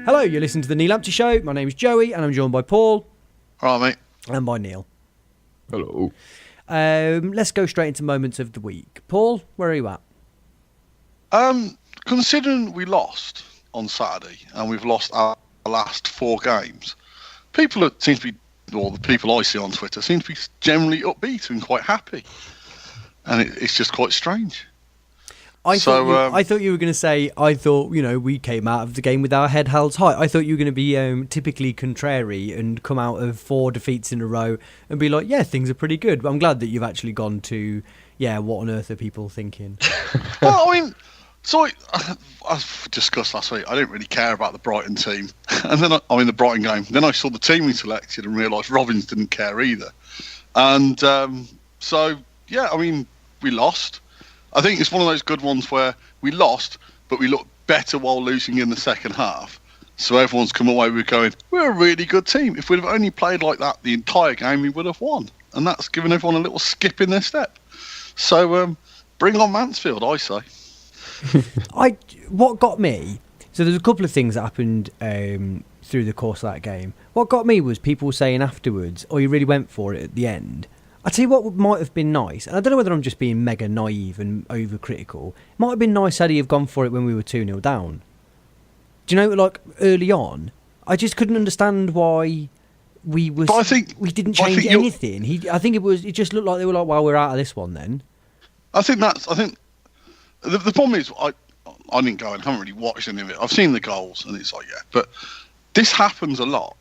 Hello, you're listening to the Neil Lamptey Show. My name is Joey, and I'm joined by Paul. All right, mate. And by Neil. Hello. Let's go straight into moments of the week. Paul, where are you at? Considering we lost on Saturday and we've lost our last 4 games, people seem to be, or the people I see on Twitter, seem to be generally upbeat and quite happy. And it's just quite strange. I thought you were going to say, we came out of the game with our head held high. I thought you were going to be typically contrary and come out of 4 defeats in a row and be like, yeah, things are pretty good. But I'm glad that you've actually gone to, what on earth are people thinking? Well, I mean, so as discussed last week, I didn't really care about the Brighton team. And then, the Brighton game. Then I saw the team we selected and realised Robbins didn't care either. And we lost. I think it's one of those good ones where we lost, but we looked better while losing in the second half. So everyone's come away with going, we're a really good team. If we'd have only played like that the entire game, we would have won. And that's given everyone a little skip in their step. So bring on Mansfield, I say. What got me, so there's a couple of things that happened through the course of that game. What got me was people saying afterwards, you really went for it at the end. I tell you what might have been nice, and I don't know whether I'm just being mega naive and overcritical. It might have been nice had he have gone for it when we were 2-0 down. Do you know, like early on, I just couldn't understand why we didn't change anything. It just looked like they were like, well, we're out of this one then. I think the problem is I didn't go and haven't really watched any of it. I've seen the goals and it's like, but this happens a lot.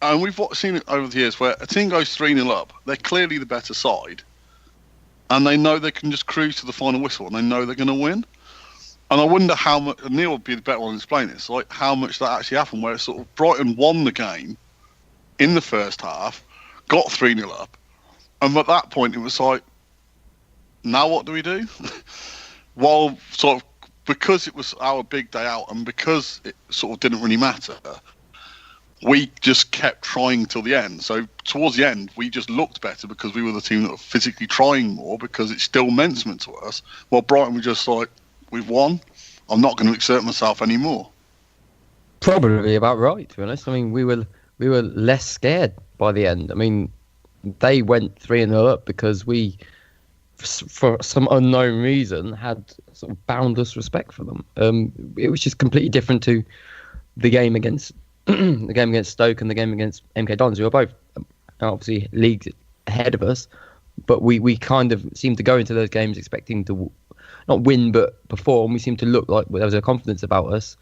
And we've seen it over the years where a team goes 3-0 up, they're clearly the better side, and they know they can just cruise to the final whistle, and they know they're going to win. And I wonder how much, Neil would be the better one to explain this, like how much that actually happened, where it's sort of Brighton won the game in the first half, got 3-0 up, and at that point it was like, now what do we do? While sort of, because it was our big day out, and because it sort of didn't really matter, we just kept trying till the end. So towards the end, we just looked better because we were the team that were physically trying more because it still meant something to us. While Brighton were just like, we've won. I'm not going to exert myself anymore. Probably about right, to be honest. I mean, we were less scared by the end. I mean, they went 3-0 up because we, for some unknown reason, had sort of boundless respect for them. It was just completely different to the game against Stoke and the game against MK Dons, who are both obviously leagues ahead of us, but we kind of seemed to go into those games expecting to not win but perform. We seemed to look like there was a confidence about us,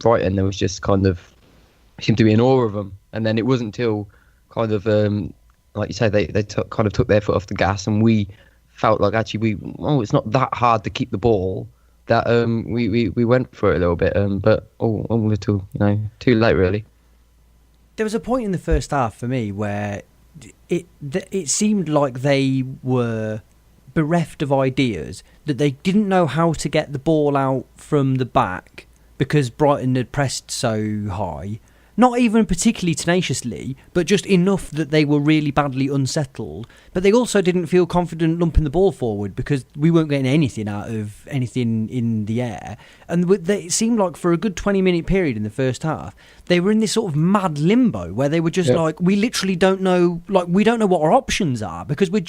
right? And there was just kind of seemed to be in awe of them. And then it wasn't until kind of like you say, they took their foot off the gas, and we felt like actually it's not that hard to keep the ball. That we went for it a little bit, but a little, too late really. There was a point in the first half for me where it seemed like they were bereft of ideas, that they didn't know how to get the ball out from the back because Brighton had pressed so high. Not even particularly tenaciously, but just enough that they were really badly unsettled. But they also didn't feel confident lumping the ball forward because we weren't getting anything out of anything in the air. And it seemed like for a good 20-minute period in the first half, they were in this sort of mad limbo where they were just like, we literally don't know, like we don't know what our options are because we're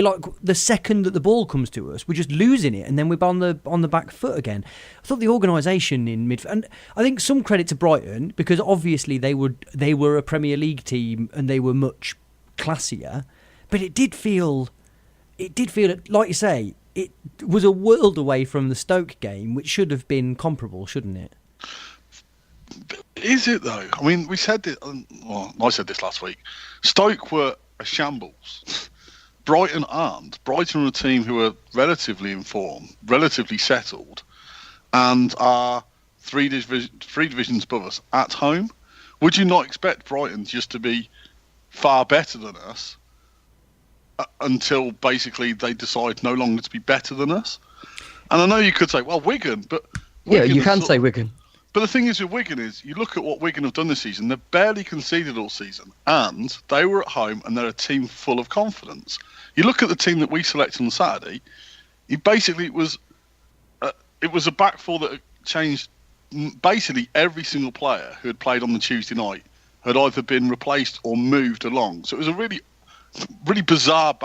like the second that the ball comes to us, we're just losing it, and then we're on the back foot again. I thought the organisation in midfield, and I think some credit to Brighton because obviously they were a Premier League team and they were much classier, but it did feel like you say, it was a world away from the Stoke game, which should have been comparable, shouldn't it? Is it though? I mean, we said it. Well, I said this last week. Stoke were a shambles. Brighton aren't. Brighton are a team who are relatively informed, relatively settled, and are three divisions above us at home. Would you not expect Brighton just to be far better than us until basically they decide no longer to be better than us? And I know you could say, well, Wigan, but Wigan you can say Wigan. But the thing is with Wigan is, you look at what Wigan have done this season, they've barely conceded all season, and they were at home, and they're a team full of confidence. You look at the team that we selected on Saturday, it was a back four that changed basically every single player who had played on the Tuesday night had either been replaced or moved along. So it was a really, really bizarre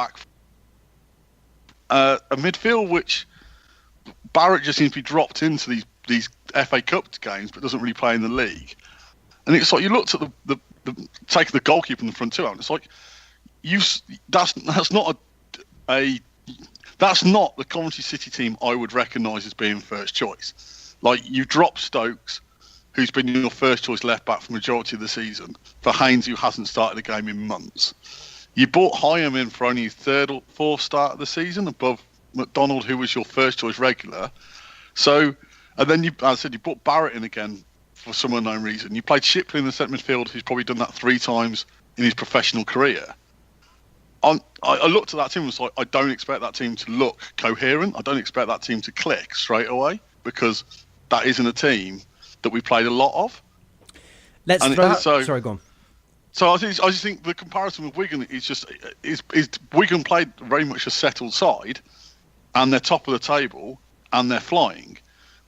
a midfield which Barrett just seems to be dropped into these FA Cup games, but doesn't really play in the league. And it's like you looked at the taking the goalkeeper in the front two out, and it's like that's not the Coventry City team I would recognise as being first choice. Like, you dropped Stokes, who's been your first choice left back for the majority of the season, for Haynes, who hasn't started a game in months. You brought Hyam in for only his third or fourth start of the season, above McDonald, who was your first choice regular. So, and then as I said, you brought Barrett in again for some unknown reason. You played Shipley in the centre midfield, who's probably done that 3 times in his professional career. I looked at that team and was like, I don't expect that team to look coherent. I don't expect that team to click straight away, because that isn't a team that we played a lot of. Sorry, go on. So I just think the comparison with Wigan is Wigan played very much a settled side, and they're top of the table, and they're flying.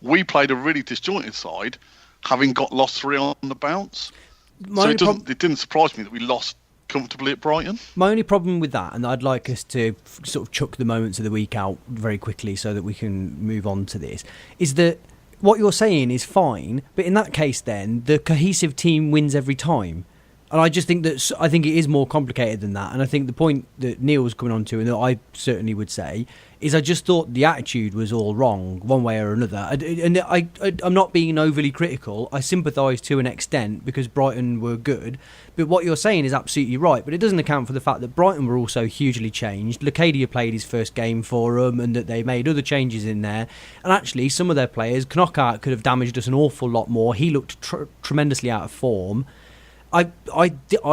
We played a really disjointed side, having got lost 3 on the bounce. It didn't surprise me that we lost comfortably at Brighton. My only problem with that, and I'd like us to sort of chuck the moments of the week out very quickly so that we can move on to this, is that what you're saying is fine, but in that case then the cohesive team wins every time. And I just think I think it is more complicated than that. And I think the point that Neil's coming on to, and that I certainly would say, is I just thought the attitude was all wrong, one way or another. And I'm not being overly critical. I sympathise to an extent because Brighton were good. But what you're saying is absolutely right. But it doesn't account for the fact that Brighton were also hugely changed. Lacadia played his first game for them, and that they made other changes in there. And actually, some of their players, Knockout could have damaged us an awful lot more. He looked tremendously out of form. I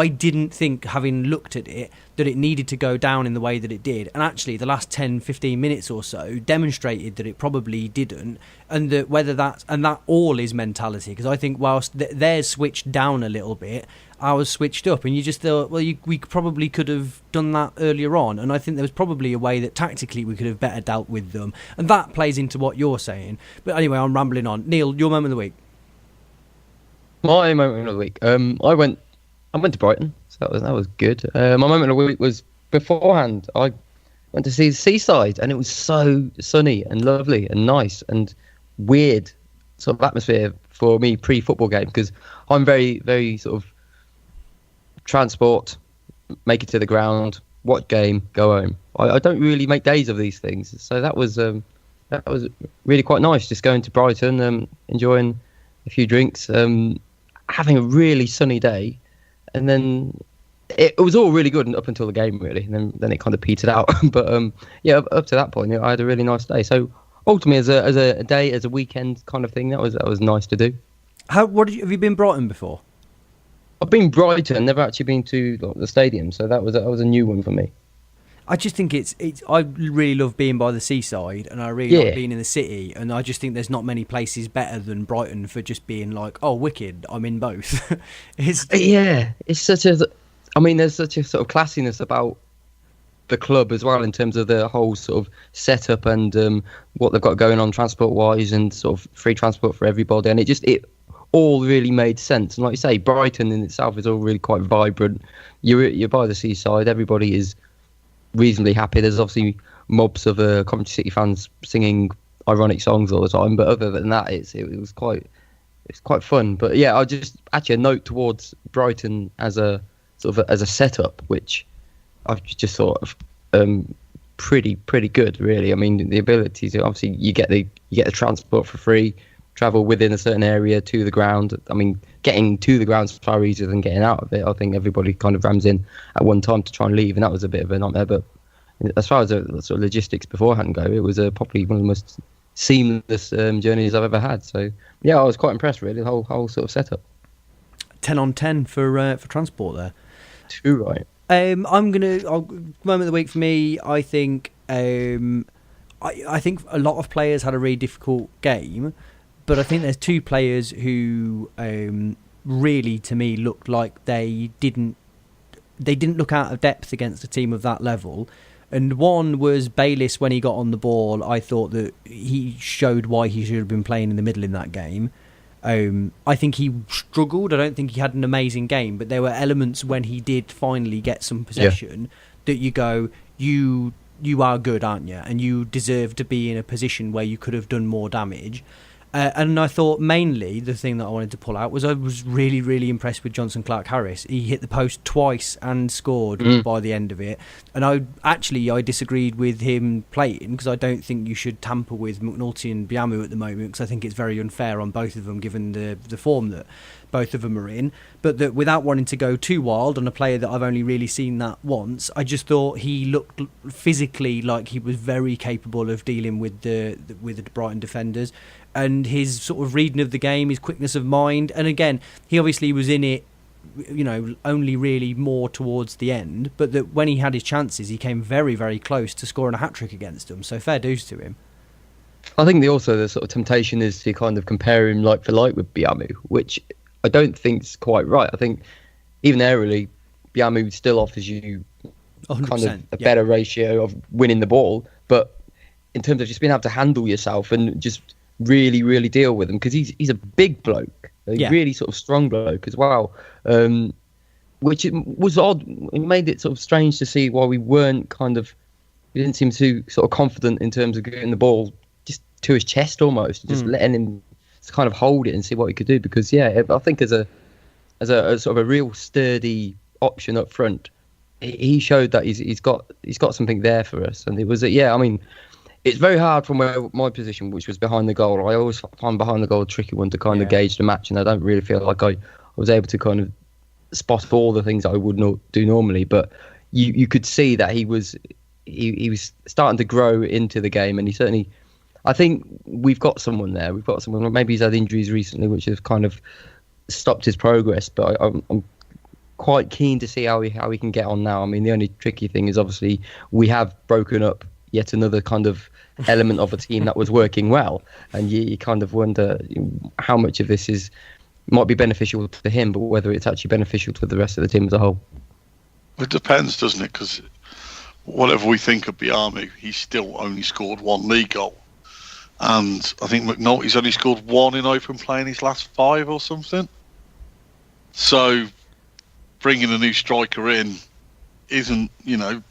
didn't think, having looked at it, that it needed to go down in the way that it did. And actually, the last 10, 15 minutes or so demonstrated that it probably didn't. And that that all is mentality. Because I think whilst theirs switched down a little bit, ours switched up. And you just thought, well, we probably could have done that earlier on. And I think there was probably a way that tactically we could have better dealt with them. And that plays into what you're saying. But anyway, I'm rambling on. Neil, your moment of the week. My moment of the week. I went to Brighton, so that was good. My moment of the week was beforehand. I went to see the seaside, and it was so sunny and lovely and nice and weird sort of atmosphere for me pre-football game, because I'm very, very sort of transport, make it to the ground, watch game, go home. I don't really make days of these things, so that was really quite nice. Just going to Brighton, enjoying a few drinks, having a really sunny day, and then it was all really good up until the game, really, and then it kind of petered out. But up to that point, I had a really nice day. So ultimately, as a day, as a weekend kind of thing, that was nice to do. Have you been Brighton before? I've been Brighton, never actually been to the stadium, so that was a new one for me. I just think it's. I really love being by the seaside, and I really like being in the city. And I just think there's not many places better than Brighton for just being like, oh, wicked, I'm in both. It's such a. I mean, there's such a sort of classiness about the club as well, in terms of the whole sort of setup and what they've got going on transport-wise, and sort of free transport for everybody. And it all really made sense. And like you say, Brighton in itself is all really quite vibrant. You're by the seaside. Everybody is reasonably happy. There's obviously mobs of Coventry City fans singing ironic songs all the time, but other than that, it's quite fun. But yeah, I just actually a note towards Brighton as a sort of as a setup, which I just thought of pretty good, really. I mean, the ability to obviously you get the transport for free, travel within a certain area to the ground. I mean, getting to the ground is far easier than getting out of it. I think everybody kind of rams in at one time to try and leave, and that was a bit of a nightmare. But as far as the sort of logistics beforehand go, it was probably one of the most seamless journeys I've ever had. So yeah, I was quite impressed, really, the whole sort of setup. 10 on 10 for transport there. Too right. Moment of the week for me. I think I think a lot of players had a really difficult game. But I think there's 2 players who really, to me, looked like they didn't look out of depth against a team of that level. And one was Bayliss. When he got on the ball, I thought that he showed why he should have been playing in the middle in that game. I think he struggled. I don't think he had an amazing game, but there were elements when he did finally get some possession that you go, you are good, aren't you? And you deserve to be in a position where you could have done more damage. And I thought mainly the thing that I wanted to pull out was I was really, really impressed with Johnson Clark-Harris. He hit the post twice and scored by the end of it. And I disagreed with him playing because I don't think you should tamper with McNulty and Biamu at the moment because I think it's very unfair on both of them given the form that both of them are in. But that without wanting to go too wild on a player that I've only really seen that once, I just thought he looked physically like he was very capable of dealing with the Brighton defenders. And his sort of reading of the game, his quickness of mind. And again, he obviously was in it, only really more towards the end. But that when he had his chances, he came very, very close to scoring a hat-trick against them. So fair dues to him. I think the sort of temptation is to kind of compare him like for like with Biamu, which I don't think is quite right. I think even aerially, Biamu still offers you kind of a better ratio of winning the ball. But in terms of just being able to handle yourself and just really, really deal with him, because he's a big bloke, really sort of strong bloke as well, which it was odd. It made it sort of strange to see why we didn't seem too sort of confident in terms of getting the ball just to his chest almost, just letting him kind of hold it and see what he could do. Because I think as a sort of a real sturdy option up front, he showed that he's got something there for us. And it was it's very hard from where my position, which was behind the goal. I always find behind the goal a tricky one to kind of gauge the match, and I don't really feel like I was able to kind of spot all the things I would not do normally. But you could see that he was starting to grow into the game, and he certainly. I think we've got someone there. We've got someone. Maybe he's had injuries recently, which have kind of stopped his progress. But I'm quite keen to see how he can get on now. I mean, the only tricky thing is obviously we have broken up yet another kind of element of a team that was working well, and you kind of wonder how much of this might be beneficial to him, but whether it's actually beneficial to the rest of the team as a whole. It depends, doesn't it? Because whatever we think of Biamu, he's still only scored one league goal, and I think McNulty's only scored one in open play in his last 5 or something. So bringing a new striker in isn't, I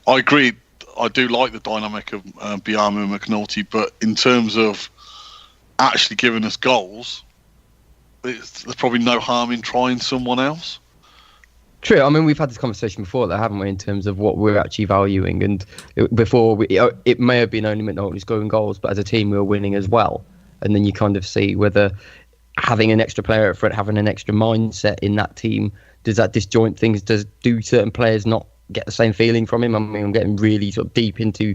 agree. I do like the dynamic of Biamu and McNulty, but in terms of actually giving us goals, there's probably no harm in trying someone else. True. I mean, we've had this conversation before, though, haven't we, in terms of what we're actually valuing. And before, it may have been only McNulty scoring goals, but as a team, we were winning as well. And then you kind of see whether having an extra player up front, having an extra mindset in that team, does that disjoint things? Do certain players not get the same feeling from him? I mean, I'm getting really sort of deep into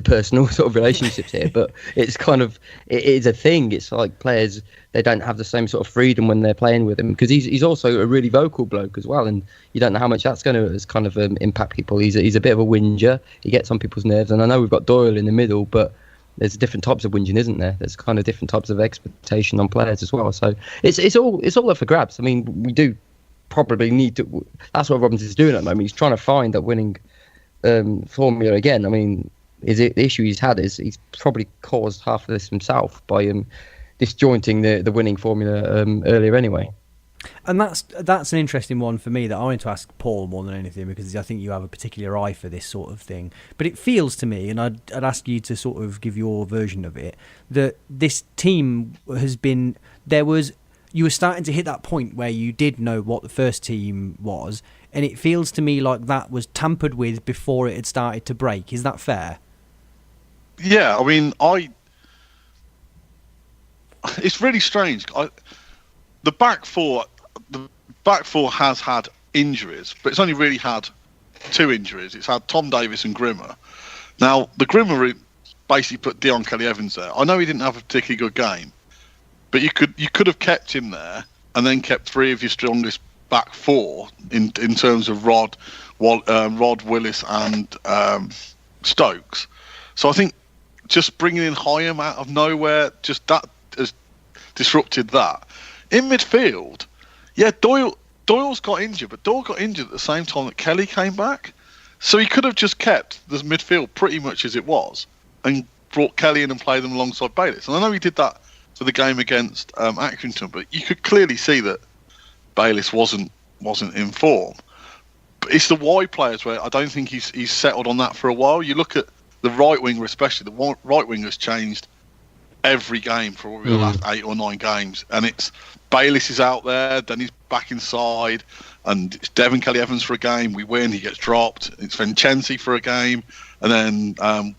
personal sort of relationships here, but it's kind of, it is a thing. It's like players, they don't have the same sort of freedom when they're playing with him, because he's also a really vocal bloke as well, and you don't know how much that's going to kind of impact people. He's a bit of a whinger. He gets on people's nerves, and I know we've got Doyle in the middle, but there's different types of whinging, isn't there? There's kind of different types of expectation on players as well. So it's all up for grabs. I mean, we do probably need to. That's what Robbins is doing at the moment. He's trying to find that winning formula again. I mean, the issue he's had is he's probably caused half of this himself by disjointing the winning formula earlier anyway. And that's an interesting one for me that I wanted to ask Paul more than anything, because I think you have a particular eye for this sort of thing. But it feels to me, and I'd ask you to sort of give your version of it, that this team has been, you were starting to hit that point where you did know what the first team was, and it feels to me like that was tampered with before it had started to break. Is that fair? Yeah, I mean, it's really strange. The back four has had injuries, but it's only really had 2 injuries. It's had Tom Davis and Grimmer. Now, the Grimmer basically put Dion Kelly-Evans there. I know he didn't have a particularly good game, but you could have kept him there and then kept 3 of your strongest back 4 in terms of Rod, Willis, and Stokes. So I think just bringing in Hyam out of nowhere, just that has disrupted that. In midfield, Doyle's got injured, but Doyle got injured at the same time that Kelly came back. So he could have just kept the midfield pretty much as it was and brought Kelly in and played them alongside Bayliss. And I know he did that for the game against Accrington, but you could clearly see that Bayliss wasn't in form. But it's the wide players where I don't think he's settled on that for a while. You look at the right winger, especially the right winger has changed every game for probably the last 8 or 9 games, and it's Bayliss is out there, then he's back inside, and it's Devon Kelly-Evans for a game, we win, he gets dropped. It's Vincenzi for a game, and then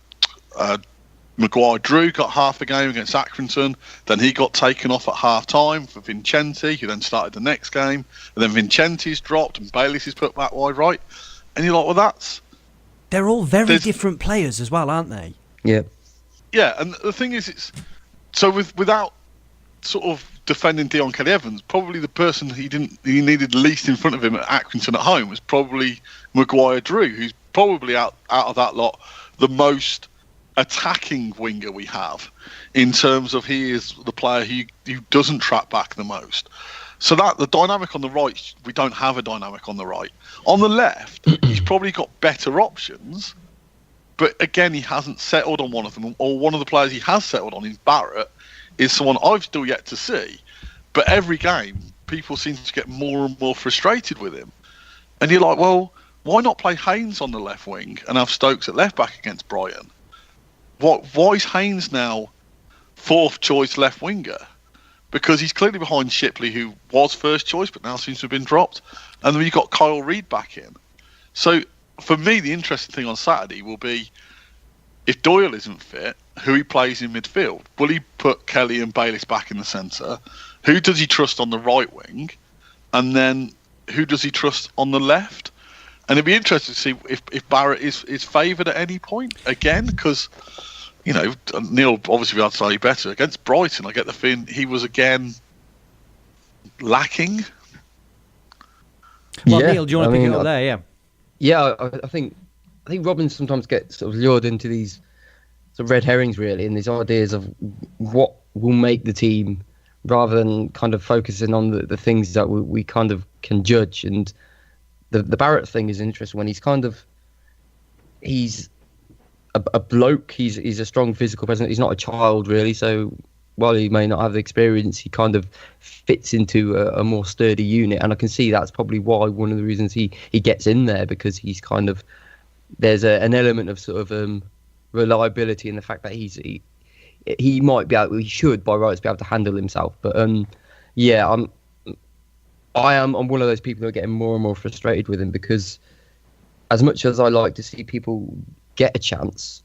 Maguire-Drew got half a game against Accrington, then he got taken off at half-time for Vincenzi, who then started the next game, and then Vincenzi's dropped and Bayliss is put back wide right, and you're like, well, they're all very different players as well, aren't they? Yeah. Yeah, and the thing is, it's so without sort of defending Dion Kelly-Evans, probably the person he needed least in front of him at Accrington at home was probably Maguire-Drew, who's probably out of that lot the most attacking winger we have, in terms of he is the player who doesn't track back the most. So that the dynamic on the right, we don't have a dynamic on the right. On the left, he's probably got better options, but again, he hasn't settled on one of them. Or one of the players he has settled on, is Barrett, is someone I've still yet to see. But every game, people seem to get more and more frustrated with him. And you're like, well, why not play Haynes on the left wing and have Stokes at left back against Brighton? Why is Haynes now 4th choice left winger? Because he's clearly behind Shipley, who was first choice but now seems to have been dropped. And then you've got Kyle Reid back in. So for me, the interesting thing on Saturday will be, if Doyle isn't fit, who he plays in midfield. Will he put Kelly and Bayliss back in the centre? Who does he trust on the right wing? And then who does he trust on the left? And it'd be interesting to see if Barrett is favoured at any point again, because, you know, Neil obviously be able to say better. Against Brighton, I get the feeling he was again lacking. Well, Neil, do you want to pick it up there? Yeah. Yeah, I think Robin sometimes gets sort of lured into these sort of red herrings, really, and these ideas of what will make the team, rather than kind of focusing on the things that we kind of can judge. And the Barrett thing is interesting when he's a bloke, he's a strong physical presence, he's not a child, really, so while he may not have the experience, he kind of fits into a more sturdy unit, and I can see that's probably why one of the reasons he gets in there, because he's kind of, there's an element of sort of reliability in the fact that he might be able, he should by rights be able to handle himself. But I'm one of those people who are getting more and more frustrated with him, because as much as I like to see people get a chance,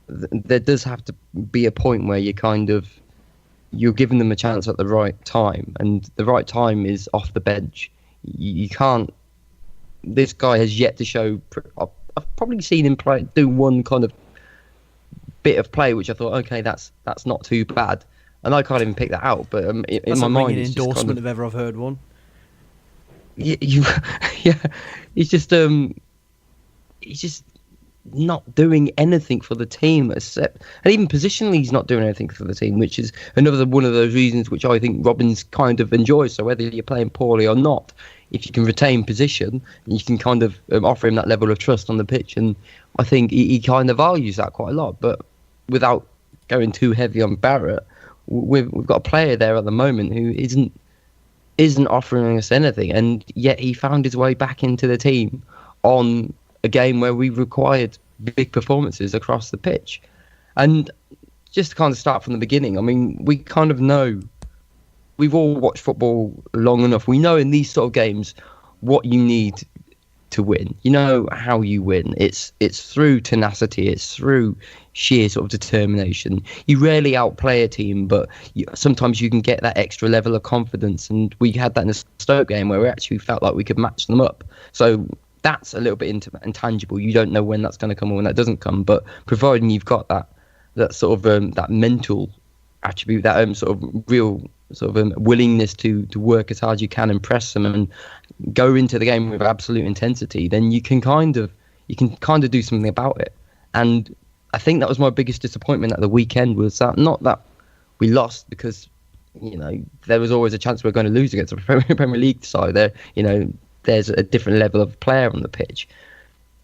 there does have to be a point where you're giving them a chance at the right time, and the right time is off the bench. You can't. This guy has yet to show. I've probably seen him do one kind of bit of play, which I thought, okay, that's not too bad, and I can't even pick that out. But in my mind, it's endorsement if ever I've heard one. Yeah, he's just not doing anything for the team, except, and even positionally he's not doing anything for the team, which is another one of those reasons which I think Robbins kind of enjoys. So whether you're playing poorly or not, if you can retain position, you can kind of offer him that level of trust on the pitch, and I think he kind of values that quite a lot. But without going too heavy on Barrett, we've got a player there at the moment who isn't offering us anything, and yet he found his way back into the team on a game where we required big performances across the pitch. And just to kind of start from the beginning, I mean, we kind of know, we've all watched football long enough. We know in these sort of games what you need to win. You know how you win. It's through tenacity. It's through sheer sort of determination. You rarely outplay a team, but sometimes you can get that extra level of confidence. And we had that in the Stoke game where we actually felt like we could match them up. So that's a little bit intangible. You don't know when that's going to come or when that doesn't come. But providing you've got that sort of that mental attribute, that sort of real sort of willingness to work as hard as you can and press them and go into the game with absolute intensity, then you can kind of do something about it. And I think that was my biggest disappointment at the weekend, was that, not that we lost, because, you know, there was always a chance we were going to lose against a Premier League side. There, you know, there's a different level of player on the pitch.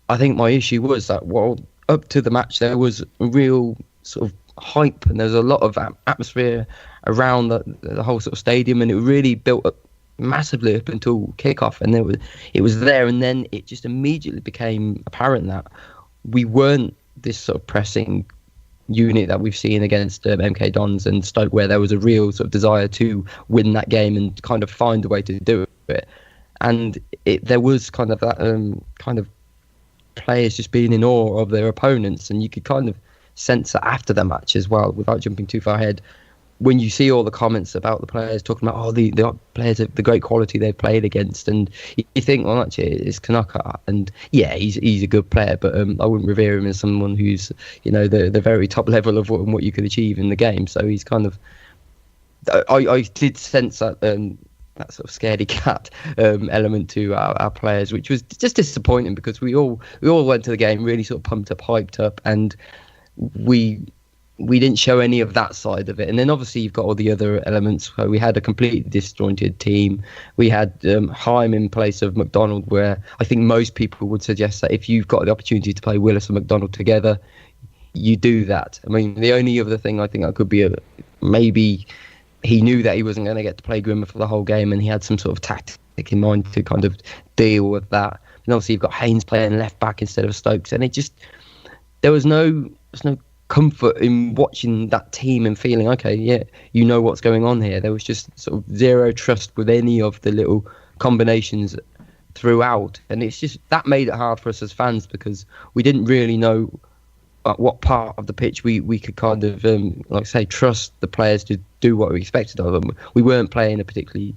I think my issue was that, well, up to the match there was a real sort of hype, and there's a lot of atmosphere around the whole sort of stadium, and it really built up massively up until kickoff, and it was there, and then it just immediately became apparent that we weren't this sort of pressing unit that we've seen against MK Dons and Stoke, where there was a real sort of desire to win that game and kind of find a way to do it. And there was kind of that kind of players just being in awe of their opponents, and you could kind of sense that after the match as well, without jumping too far ahead. When you see all the comments about the players talking about the players, the great quality they've played against, and you think, well, actually, it's Kanaka, and yeah, he's a good player, but I wouldn't revere him as someone who's, you know, the very top level of what you could achieve in the game. So he's kind of, I did sense that that sort of scaredy cat element to our players, which was just disappointing, because we all went to the game really sort of pumped up, hyped up, and we didn't show any of that side of it. And then obviously you've got all the other elements where we had a completely disjointed team. We had Haim in place of McDonald, where I think most people would suggest that if you've got the opportunity to play Willis and McDonald together, you do that. I mean, the only other thing I think that could be maybe he knew that he wasn't going to get to play Grimmer for the whole game, and he had some sort of tactic in mind to kind of deal with that. And obviously you've got Haynes playing left back instead of Stokes, and it just, there's no comfort in watching that team and feeling, okay, yeah, you know what's going on here. There was just sort of zero trust with any of the little combinations throughout, and it's just that made it hard for us as fans, because we didn't really know what part of the pitch we could kind of like I say, trust the players to do what we expected of them. We weren't playing a particularly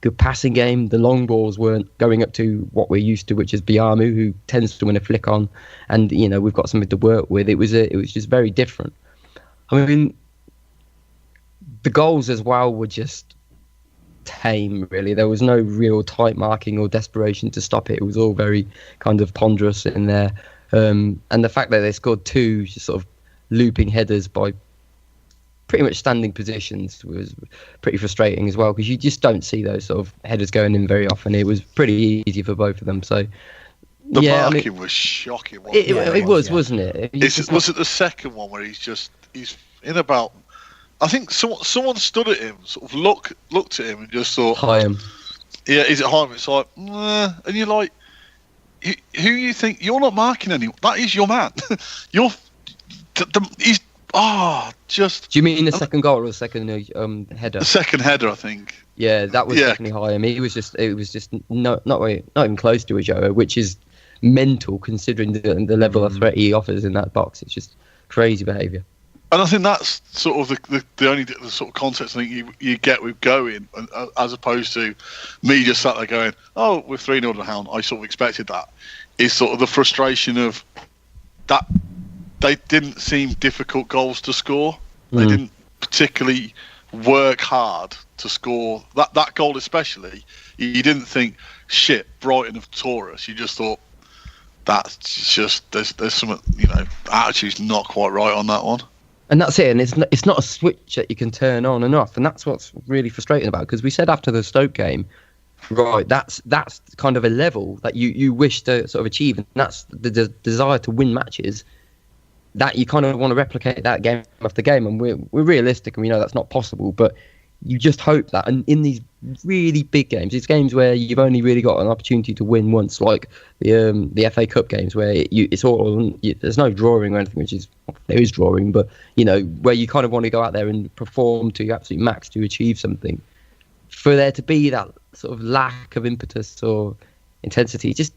good passing game. The long balls weren't going up to what we're used to, which is Biamu, who tends to win a flick on, and you know, we've got something to work with. It was just very different. I mean, the goals as well were just tame, really. There was no real tight marking or desperation to stop it. It was all very kind of ponderous in there, and the fact that they scored two just sort of looping headers by pretty much standing positions was pretty frustrating as well, because you just don't see those sort of headers going in very often. It was pretty easy for both of them. So the marking was shocking. It was, wasn't it? Was it the second one where he's in about? I think someone stood at him, sort of looked at him and just thought, Haim. Yeah, is it Haim? It's like, and you're like, who you think you're not marking anyone? That is your man. He's. Just. Do you mean the second goal or the second header? The second header, I think. Yeah, that was definitely high. I mean, it was just not even close to a Joe, which is mental considering the level of threat he offers in that box. It's just crazy behaviour. And I think that's sort of the only sort of context I think you get with going, as opposed to me just sat there going, oh, we're 3-0 to Hound. I sort of expected that. Is sort of the frustration of that. They didn't seem difficult goals to score. They didn't particularly work hard to score that goal, especially. You didn't think, shit, Brighton have tore us. You just thought, that's just there's some, you know, attitude's not quite right on that one. And that's it. And it's not a switch that you can turn on and off. And that's what's really frustrating about it, because we said after the Stoke game, right, that's kind of a level that you wish to sort of achieve, and that's the desire to win matches. That you kind of want to replicate that game after game, and we're realistic, and we know that's not possible. But you just hope that, and in these really big games, these games where you've only really got an opportunity to win once, like the FA Cup games, where it's all there's no drawing or anything, which is, there is drawing, but you know, where you kind of want to go out there and perform to your absolute max to achieve something. For there to be that sort of lack of impetus or intensity, just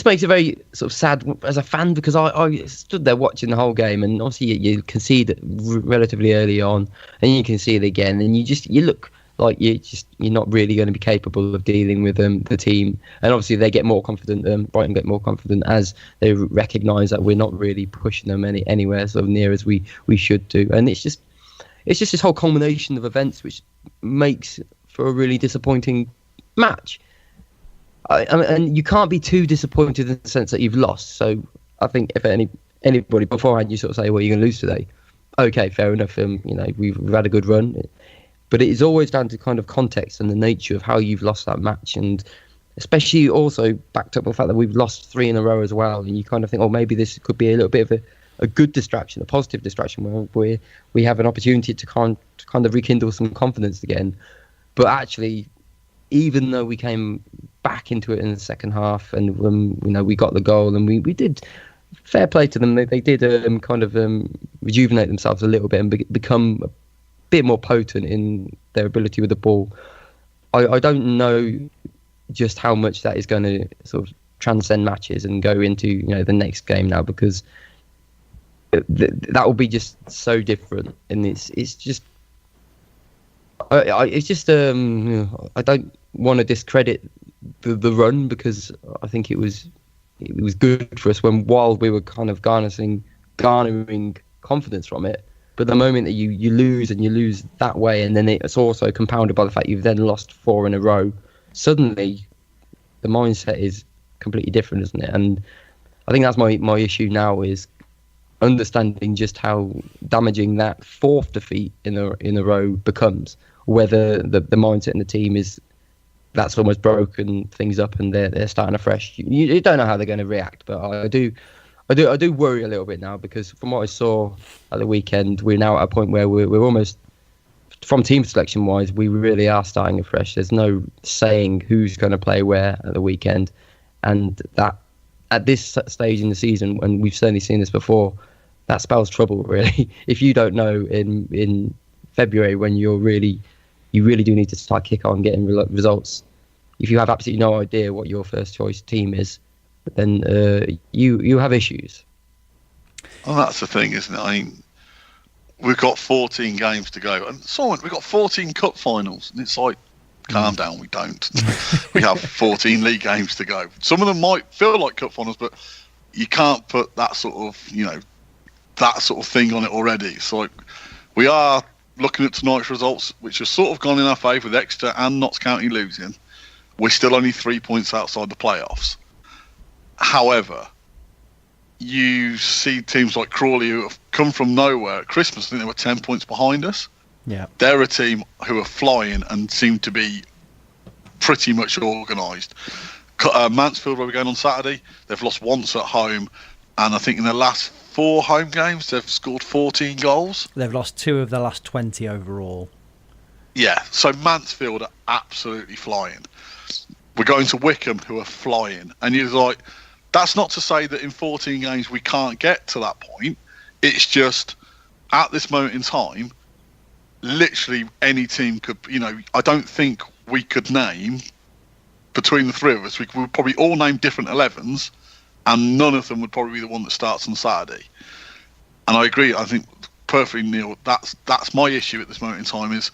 makes it very sort of sad as a fan, because I stood there watching the whole game, and obviously you concede it relatively early on, and you can see it again, and you look like you're not really going to be capable of dealing with the team. And obviously they get more confident, Brighton get more confident as they recognise that we're not really pushing them anywhere sort of near as we should do. And it's just this whole culmination of events which makes for a really disappointing match. And you can't be too disappointed in the sense that you've lost. So I think if anybody beforehand, you sort of say, well, you're going to lose today. Okay, fair enough. You know, we've had a good run. But it is always down to kind of context and the nature of how you've lost that match. And especially also backed up by the fact that we've lost 3 in a row as well. And you kind of think, oh, maybe this could be a little bit of a good distraction, a positive distraction, where we have an opportunity to kind of rekindle some confidence again. But actually, even though we came back into it in the second half, and we got the goal, and we did, fair play to them, they did rejuvenate themselves a little bit and become a bit more potent in their ability with the ball. I don't know just how much that is going to sort of transcend matches and go into the next game now, because that will be just so different, and it's just I don't want to discredit the run, because I think it was good for us while we were kind of garnering confidence from it. But the moment that you lose that way, and then it's also compounded by the fact you've then lost 4 in a row, suddenly the mindset is completely different, isn't it? And I think that's my issue now, is understanding just how damaging that 4th defeat in a row becomes. Whether the mindset in the team is that's almost broken things up and they're starting afresh. You don't know how they're going to react, but I do worry a little bit now, because from what I saw at the weekend, we're now at a point where we're almost, from team selection wise, we really are starting afresh. There's no saying who's going to play where at the weekend, and that at this stage in the season, and we've certainly seen this before, that spells trouble really. If you don't know in February, when you really do need to start kick on getting results, if you have absolutely no idea what your first choice team is, then you have issues. Well, that's the thing, isn't it? I mean, we've got 14 games to go, and we've got 14 cup finals, and it's like, calm down, we don't. We have 14 league games to go. Some of them might feel like cup finals, but you can't put that sort of thing on it already. So we are looking at tonight's results, which have sort of gone in our favour with Exeter and Notts County losing. We're still only 3 points outside the playoffs. However, you see teams like Crawley, who have come from nowhere at Christmas. I think they were 10 points behind us. Yeah, they're a team who are flying and seem to be pretty much organised. Mansfield, where we're going on Saturday, they've lost once at home, and I think in their last 4 home games they've scored 14 goals. They've lost 2 of their last 20 overall. Yeah, so Mansfield are absolutely flying. We're going to Wickham, who are flying, and you're like, that's not to say that in 14 games we can't get to that point. It's just, at this moment in time, literally any team could, I don't think we could name, between the 3 of us, we would probably all name different 11s, and none of them would probably be the one that starts on Saturday. And I agree, I think perfectly, Neil, that's my issue at this moment in time, is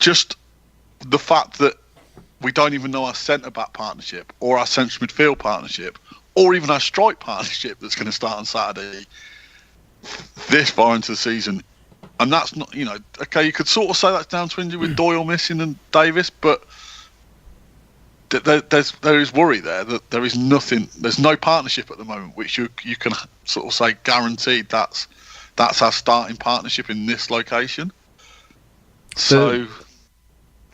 just the fact that we don't even know our centre-back partnership, or our central midfield partnership, or even our strike partnership that's going to start on Saturday this far into the season. And that's not, okay, you could sort of say that's down to injury with Doyle missing and Davis, but there is worry there that there is nothing, there's no partnership at the moment, which you can sort of say guaranteed that's our starting partnership in this location. So,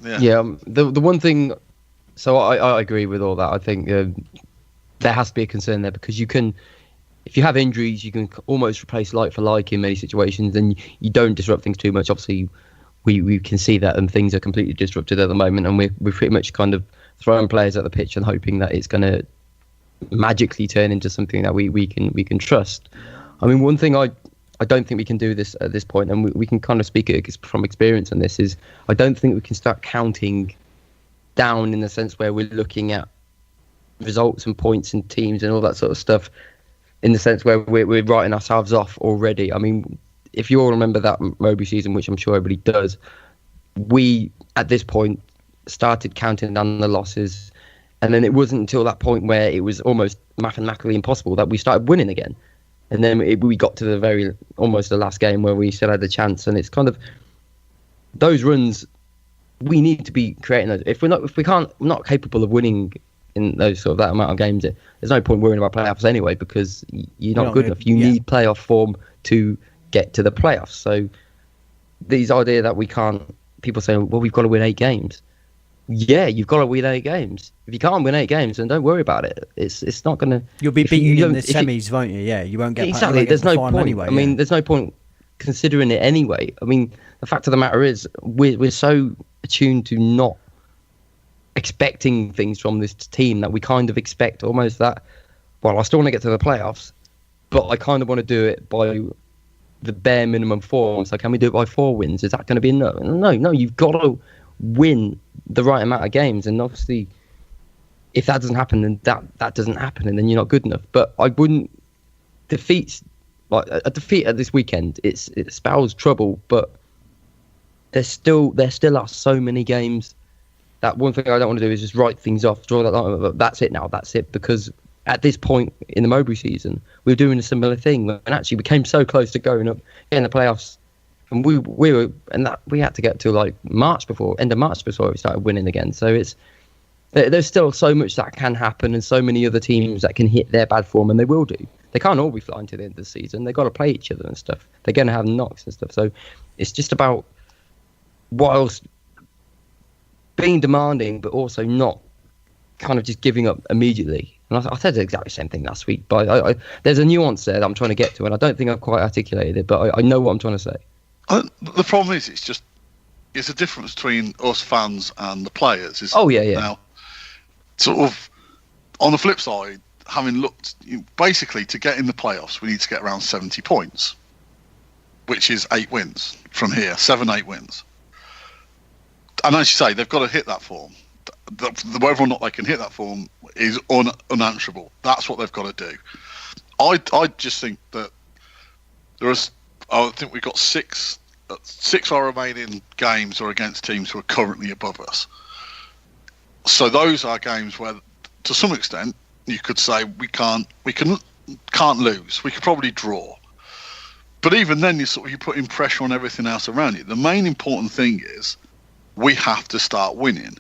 yeah. The one thing, so I agree with all that. I think there has to be a concern there, because you can, if you have injuries, you can almost replace like for like in many situations, and you don't disrupt things too much. Obviously, we can see that, and things are completely disrupted at the moment, and we're pretty much kind of throwing players at the pitch and hoping that it's going to magically turn into something that we can trust. I mean, one thing I don't think we can do this at this point, and we can kind of speak from experience on this, is I don't think we can start counting down in the sense where we're looking at results and points and teams and all that sort of stuff, in the sense where we're writing ourselves off already. I mean, if you all remember that Mowbray season, which I'm sure everybody does, we, at this point, started counting down the losses, and then it wasn't until that point where it was almost mathematically impossible that we started winning again. And then we got to almost the last game where we still had the chance, and it's kind of those runs. We need to be creating those. If we're not capable of winning in those sort of that amount of games, there's no point worrying about playoffs anyway, because you're not good enough. You need playoff form to get to the playoffs. So these idea that we can't, people saying, well, we've got to win 8 games. yeah, you've got to win 8 games. If you can't win 8 games, then don't worry about it. It's not going to. You'll be beaten in the semis, won't you? Yeah, you won't get exactly. You won't get There's to the no final point. anyway. I mean, there's no point considering it anyway. I mean, the fact of the matter is, we're so attuned to not expecting things from this team that we kind of expect almost that. Well, I still want to get to the playoffs, but I kind of want to do it by the bare minimum 4. So can we do it by 4 wins? Is that going to be enough? No. You've got to win the right amount of games, and obviously, if that doesn't happen, then that doesn't happen, and then you're not good enough. But I wouldn't defeat a defeat at this weekend. It spells trouble, but there still are so many games. That one thing I don't want to do is just write things off, draw that line. That's it now. That's it, because at this point in the Mowbray season, we were doing a similar thing, and actually we came so close to going up in the playoffs, and we had to get to like end of March before we started winning again. So there's still so much that can happen, and so many other teams that can hit their bad form, and they will do. They can't all be flying to the end of the season. They've got to play each other and stuff. They're going to have knocks and stuff. So it's just about whilst being demanding, but also not kind of just giving up immediately. And I said the exact same thing last week, but there's a nuance there that I'm trying to get to, and I don't think I've quite articulated it, but I know what I'm trying to say. The problem is, it's a difference between us fans and the players. Yeah. Now, sort of, on the flip side, having looked, basically, to get in the playoffs, we need to get around 70 points, which is 8 wins from here, 7-8 wins. And as you say, they've got to hit that form. Whether or not they can hit that form is unanswerable. That's what they've got to do. I just think that I think we've got 6 of our remaining games are against teams who are currently above us. So those are games where, to some extent, you could say we can't lose. We could probably draw. But even then, you're putting pressure on everything else around you. The main important thing is we have to start winning.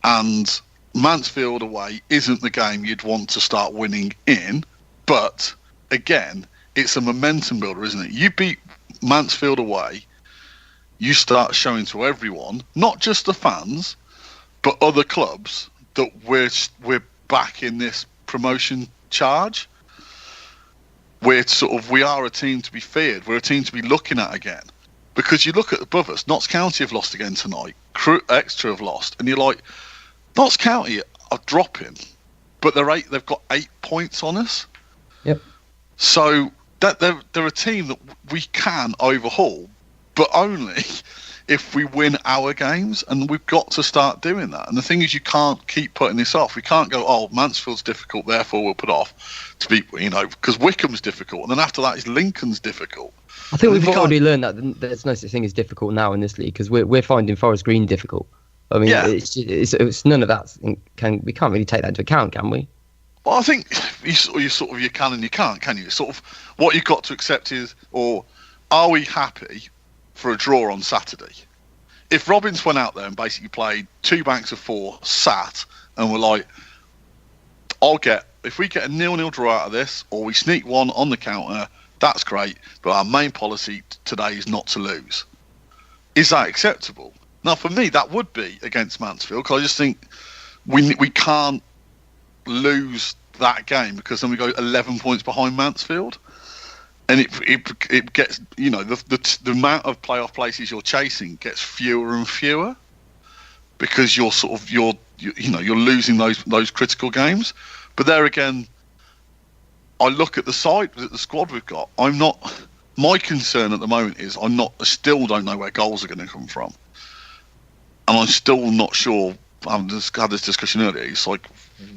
And Mansfield away isn't the game you'd want to start winning in. But, again, it's a momentum builder, isn't it? You beat Mansfield away, you start showing to everyone, not just the fans, but other clubs, that we're back in this promotion charge. We are a team to be feared. We're a team to be looking at again. Because you look at above us, Notts County have lost again tonight, Crewe Exeter have lost, and you're like, Notts County are dropping, but they've got 8 points on us. Yep. So that they're a team that we can overhaul, but only if we win our games, and we've got to start doing that. And the thing is, you can't keep putting this off. We can't go, oh, Mansfield's difficult, therefore we'll put off to be, because Wycombe's difficult, and then after that is Lincoln's difficult. I think we've already learned that there's no such thing as difficult now in this league, because we're finding Forest Green difficult. I mean, it's none of that. We can't really take that into account, can we? Well, I think you can and you can't, can you? Sort of what you've got to accept is, or are we happy for a draw on Saturday? If Robbins went out there and basically played 2 banks of 4, sat, and were like, if we get a 0-0 draw out of this, or we sneak one on the counter, that's great, but our main policy today is not to lose. Is that acceptable? Now, for me, that would be against Mansfield, because I just think we can't lose that game, because then we go 11 points behind Mansfield, and it gets, the amount of playoff places you're chasing gets fewer and fewer, because you're losing those critical games. But there again, I look at the squad we've got. My concern at the moment is I still don't know where goals are going to come from, and I'm still not sure. I've just had this discussion earlier. It's like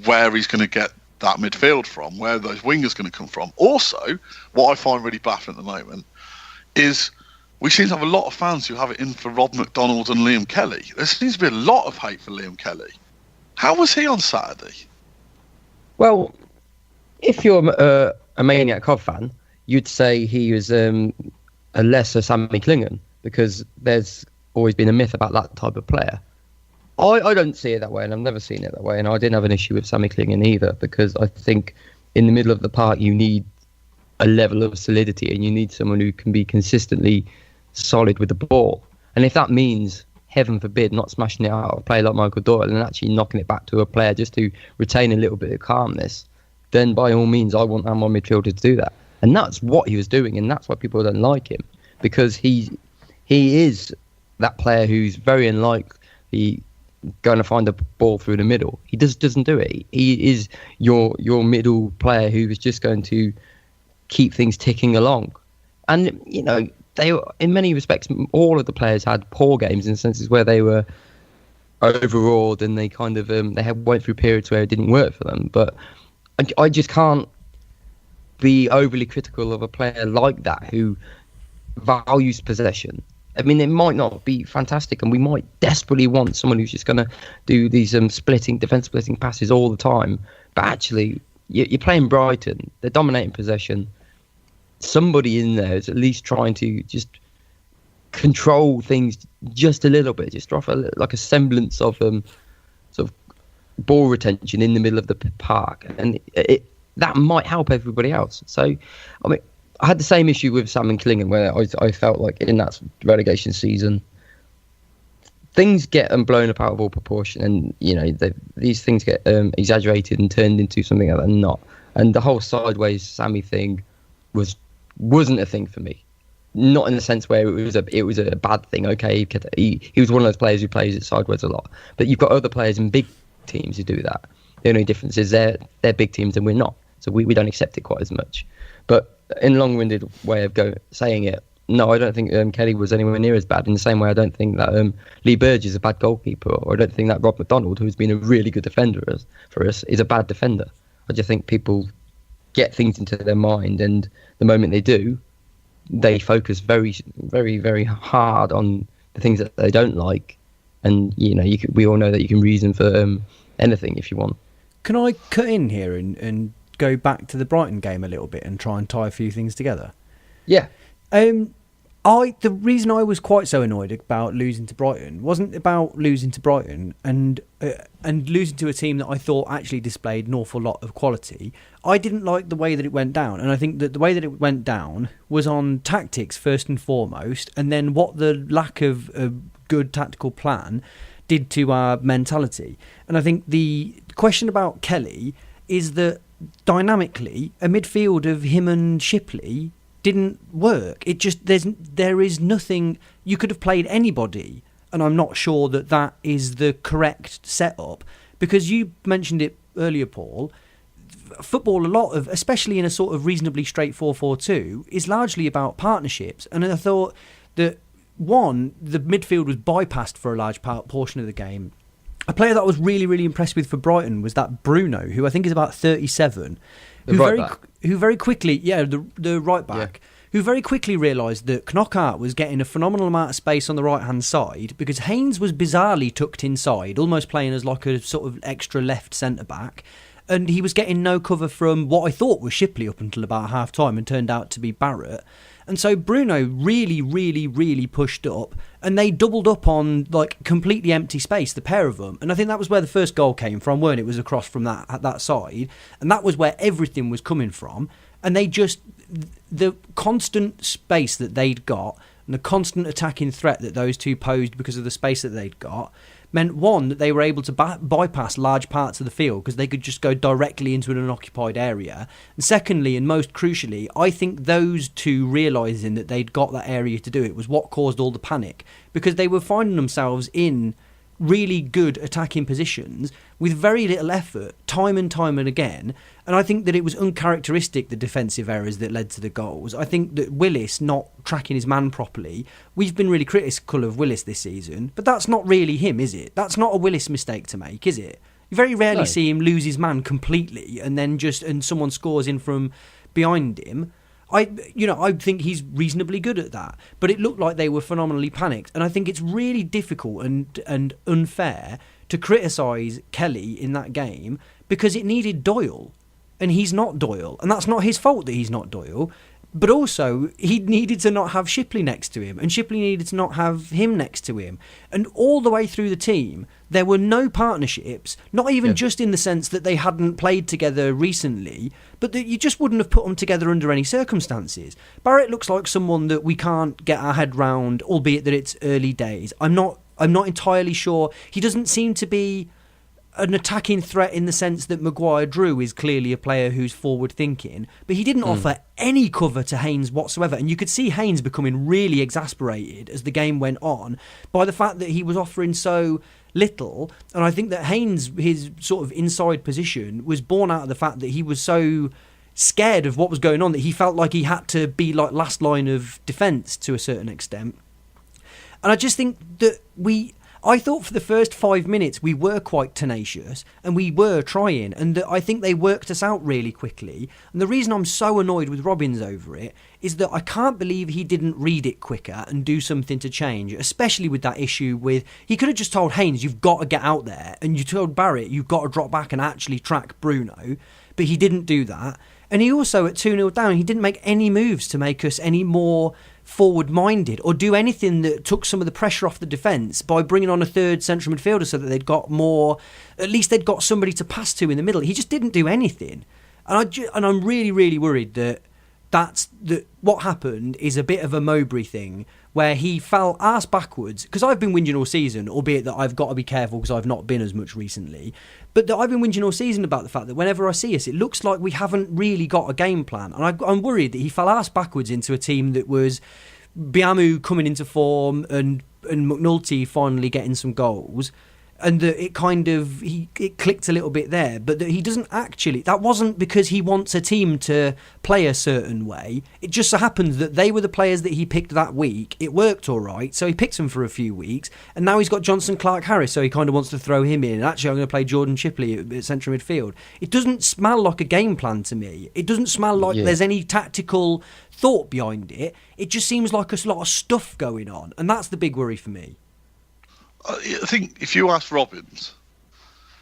where he's going to get that midfield from, where those wingers going to come from. Also, what I find really baffling at the moment is we seem to have a lot of fans who have it in for Rob McDonald and Liam Kelly. There seems to be a lot of hate for Liam Kelly. How was he on Saturday? Well, if you're a Maniac Cov fan, you'd say he was a lesser Sammy Clingan, because there's always been a myth about that type of player. I don't see it that way, and I've never seen it that way, and I didn't have an issue with Sammy Clingan either, because I think in the middle of the park you need a level of solidity, and you need someone who can be consistently solid with the ball. And if that means heaven forbid, not smashing it out of a player like Michael Doyle and actually knocking it back to a player just to retain a little bit of calmness, then by all means, I want my midfielder to do that. And that's what he was doing, and that's why people don't like him, because he is that player who's very unlikely going to find a ball through the middle. He doesn't do it. He is your middle player who is just going to keep things ticking along. And, you know, they were, in many respects, all of the players had poor games in senses where they were overawed and they kind of went through periods where it didn't work for them. But I just can't be overly critical of a player like that who values possession. I mean, it might not be fantastic, and we might desperately want someone who's just going to do these defense splitting passes all the time. But actually, you're playing Brighton. They're dominating possession. Somebody in there is at least trying to just control things just a little bit, just offer like a semblance of sort of ball retention in the middle of the park, and that might help everybody else. So, I mean, I had the same issue with Sam and Killingen, where I felt like in that relegation season, things get blown up out of all proportion, and you know these things get exaggerated and turned into something that they're not. And the whole sideways Sammy thing wasn't a thing for me. Not in the sense where it was a bad thing. Okay, he was one of those players who plays it sideways a lot, but you've got other players in big teams who do that. The only difference is they're big teams and we're not, so we don't accept it quite as much. But in a long-winded way of saying it, no, I don't think Kelly was anywhere near as bad. In the same way, I don't think that Lee Burge is a bad goalkeeper, or I don't think that Rob McDonald, who's been a really good defender for us, is a bad defender. I just think people get things into their mind, and the moment they do, they focus very, very, very hard on the things that they don't like. And you know, we all know that you can reason for anything if you want. Can I cut in here and go back to the Brighton game a little bit and try and tie a few things together? Yeah. The reason I was quite so annoyed about losing to Brighton wasn't about losing to Brighton and losing to a team that I thought actually displayed an awful lot of quality. I didn't like the way that it went down, and I think that the way that it went down was on tactics first and foremost, and then what the lack of a good tactical plan did to our mentality. And I think the question about Kelly is that dynamically, a midfield of him and Shipley didn't work. It just there is nothing. You could have played anybody, and I'm not sure that is the correct setup, because you mentioned it earlier, Paul. Football, a lot of, especially in a sort of reasonably straight 4-4-2, is largely about partnerships. And I thought that the midfield was bypassed for a large portion of the game. A player that I was really, really impressed with for Brighton was that Bruno, who I think is about 37, who very quickly, the right back, who very quickly realised that Knockaert was getting a phenomenal amount of space on the right-hand side, because Haynes was bizarrely tucked inside, almost playing as like a sort of extra left centre-back, and he was getting no cover from what I thought was Shipley up until about half-time, and turned out to be Barrett. And so Bruno really, really, really pushed up, and they doubled up on like completely empty space, the pair of them. And I think that was where the first goal came from, weren't it? It was across from that side, and that was where everything was coming from. And they just, the constant space that they'd got and the constant attacking threat that those two posed because of the space that they'd got meant, one, that they were able to bypass large parts of the field because they could just go directly into an unoccupied area. And secondly, and most crucially, I think those two realising that they'd got that area to do it was what caused all the panic, because they were finding themselves in really good attacking positions with very little effort, time and time and again. And I think that it was uncharacteristic, the defensive errors that led to the goals. I think that Willis not tracking his man properly, we've been really critical of Willis this season, but that's not really him, is it? That's not a Willis mistake to make, is it? You very rarely see him lose his man completely and someone scores in from behind him. I think he's reasonably good at that, but it looked like they were phenomenally panicked, and I think it's really difficult and unfair to criticise Kelly in that game because it needed Doyle, and he's not Doyle, and that's not his fault that he's not Doyle. But also, he needed to not have Shipley next to him, and Shipley needed to not have him next to him. And all the way through the team, there were no partnerships, not even just in the sense that they hadn't played together recently, but that you just wouldn't have put them together under any Barrett looks like someone that we can't get our head round, albeit that it's early days. I'm not I'm not entirely sure. He doesn't seem to be an attacking threat in the sense that Maguire-Drew is clearly a player who's forward-thinking, but he didn't offer any cover to Haynes whatsoever. And you could see Haynes becoming really exasperated as the game went on by the fact that he was offering so little. And I think that Haynes, his sort of inside position, was born out of the fact that he was so scared of what was going on that he felt like he had to be like last line of defence to a certain extent. And I just think that I thought for the first 5 minutes we were quite tenacious and we were trying, and that I think they worked us out really quickly. And the reason I'm so annoyed with Robbins over it is that I can't believe he didn't read it quicker and do something to change, especially with that issue with, he could have just told Haynes, you've got to get out there, and you told Barrett, you've got to drop back and actually track Bruno, but he didn't do that. And he also, at 2-0 down, he didn't make any moves to make us any more forward-minded or do anything that took some of the pressure off the defence by bringing on a third central midfielder so that they'd got more, at least they'd got somebody to pass to in the middle. He just didn't do anything. And I'm really, really worried that what happened is a bit of a Mowbray thing where he fell arse backwards, because I've been whinging all season, albeit that I've got to be careful because I've not been as much recently, but that I've been whinging all season about the fact that whenever I see us, it looks like we haven't really got a game plan. And I'm worried that he fell arse backwards into a team that was Biamu coming into form and McNulty finally getting some goals, and that it kind of it clicked a little bit there, but that he doesn't actually, that wasn't because he wants a team to play a certain way. It just so happened that they were the players that he picked that week. It worked all right, so he picked them for a few weeks, and now he's got Johnson Clark-Harris, so he kind of wants to throw him in. And actually, I'm going to play Jordan Chipley at central midfield. It doesn't smell like a game plan to me. It doesn't smell like there's any tactical thought behind it. It just seems like a lot of stuff going on, and that's the big worry for me. I think if you ask Robbins,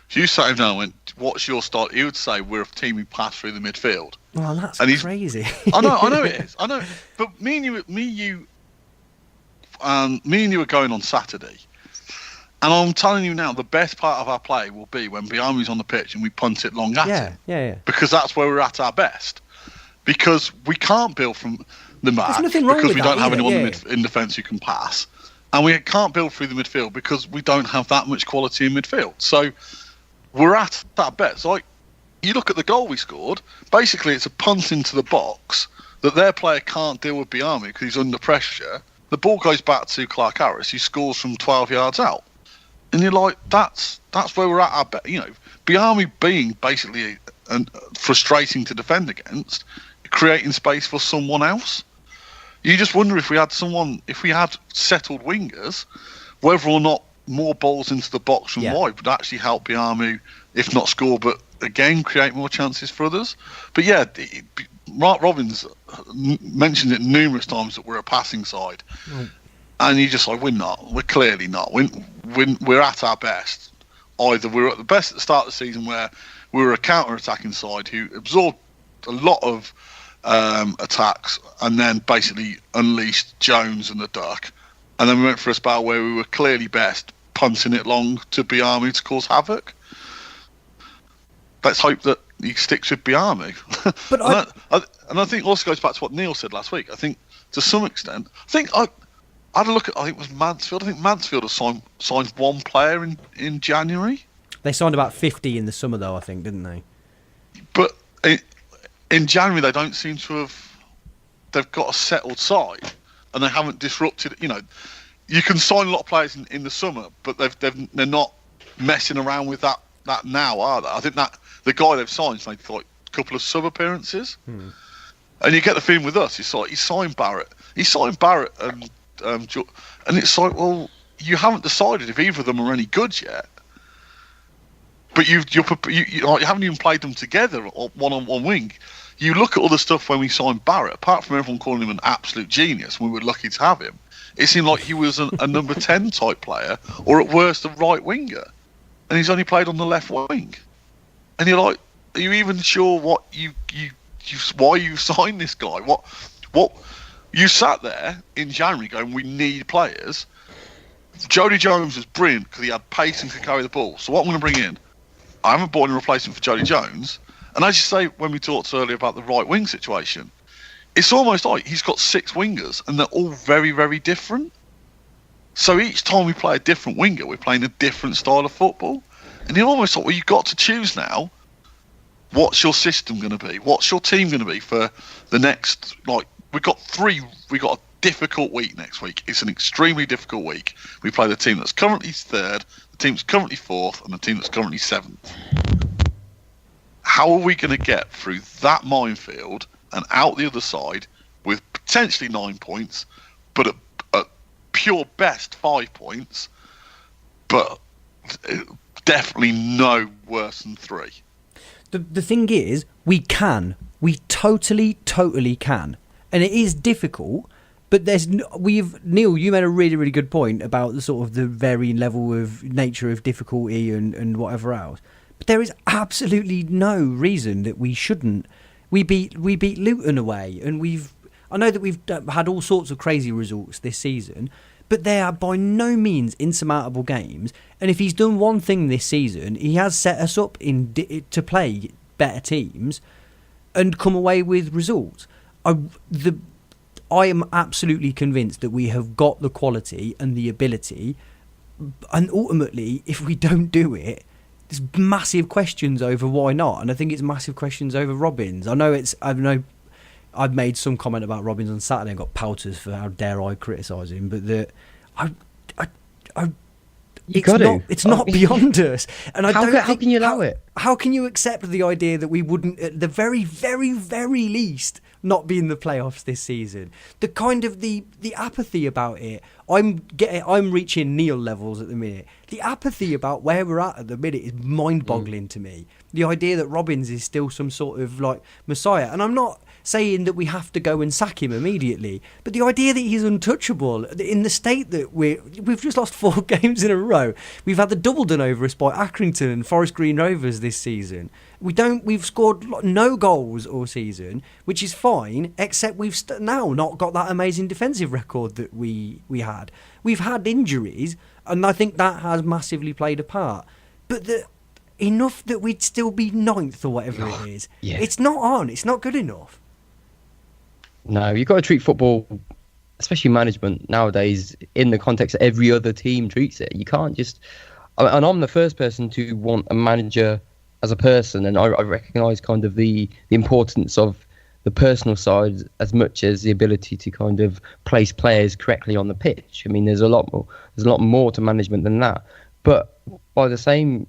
if you sat him down and went, what's your style? He would say, we're a team who pass through the midfield. Well, that's crazy. I know it is. I know. But me and you were going on Saturday. And I'm telling you now, the best part of our play will be when Biamu's on the pitch and we punt it long at him. Yeah. Because that's where we're at our best. Because we can't build from the back. There's nothing wrong because with we that don't have either, anyone in defence who can pass. And we can't build through the midfield because we don't have that much quality in midfield. So we're at that best. Like, you look at the goal we scored, basically it's a punt into the box that their player can't deal with Biamu because he's under pressure. The ball goes back to Clark-Harris, who scores from 12 yards out. And you're like, that's where we're at our best. You know, Biamu being basically frustrating to defend against, creating space for someone else. You just wonder if we had settled wingers, whether or not more balls into the box from wide would actually help Biamu, if not score, but again create more chances for others. But yeah, Mark Robbins mentioned it numerous times that we're a passing side, and you're just like, we're not. We're clearly not. We're at our best. Either we're at the best at the start of the season, where we were a counter-attacking side who absorbed a lot of attacks and then basically unleashed Jones and the Duck, and then we went for a spell where we were clearly best punting it long to Biamu to cause havoc. Let's hope that he sticks with Biamu. But I think also goes back to what Neil said last week. I think to some extent, I had a look at, I think it was Mansfield. I think Mansfield has signed one player in January. They signed about 50 in the summer though, I think, didn't they? But in January, they don't seem to have. They've got a settled side, and they haven't disrupted. You know, you can sign a lot of players in the summer, but they're not messing around with that now, are they? I think that the guy they've signed's made like a couple of sub appearances, and you get the feeling with us. It's like he signed Barrett, and it's like, well, you haven't decided if either of them are any good yet. But you haven't even played them together or one-on-one wing. You look at all the stuff when we signed Barrett, apart from everyone calling him an absolute genius, we were lucky to have him, it seemed like he was a number 10 type player, or at worst a right winger. And he's only played on the left wing. And you're like, are you even sure why you signed this guy? What you sat there in January going, we need players. Jody Jones was brilliant because he had pace and could carry the ball. So what I'm going to bring in, I haven't bought any replacement for Jody Jones. And as you say, when we talked earlier about the right wing situation, it's almost like he's got 6 wingers and they're all very, very different. So each time we play a different winger, we're playing a different style of football. And you're almost like, well, you've got to choose now. What's your system going to be? What's your team going to be for the next, like, we've got a difficult week next week. It's an extremely difficult week. We play the team that's currently third, the team that's currently fourth, and the team that's currently seventh. How are we going to get through that minefield and out the other side with potentially 9 points, but at pure best 5 points, but definitely no worse than 3? The thing is, we totally can, and it is difficult. But Neil, you made a really, really good point about the sort of the varying level of nature of difficulty and whatever else. But there is absolutely no reason that we shouldn't. We beat Luton away, and I know that we've had all sorts of crazy results this season, but they are by no means insurmountable games. And if he's done one thing this season, he has set us up to play better teams and come away with results. I am absolutely convinced that we have got the quality and the ability, and ultimately, if we don't do it, there's massive questions over why not, and I think it's massive questions over Robbins. I know I've made some comment about Robbins on Saturday and got pouters for how dare I criticise him, but it's not beyond us. And how can you allow it? How can you accept the idea that we wouldn't, at the very, very, very least, not be in the playoffs this season? The kind of the apathy about it. I'm reaching Neil levels at the minute. The apathy about where we're at the minute is mind-boggling to me. The idea that Robbins is still some sort of like messiah, and I'm not saying that we have to go and sack him immediately, but the idea that he's untouchable in the state that we've just lost 4 games in a row. We've had the double done over us by Accrington and Forest Green Rovers this season. We've scored no goals all season, which is fine, except we've now not got that amazing defensive record that we had. We've had injuries, and I think that has massively played a part. But enough that we'd still be 9th or whatever it is. Yeah. It's not good enough. No, you've got to treat football, especially management nowadays, in the context that every other team treats it. You can't just... And I'm the first person to want a manager as a person, and I recognise kind of the importance of the personal side as much as the ability to kind of place players correctly on the pitch. I mean, there's a lot more to management than that. But by the same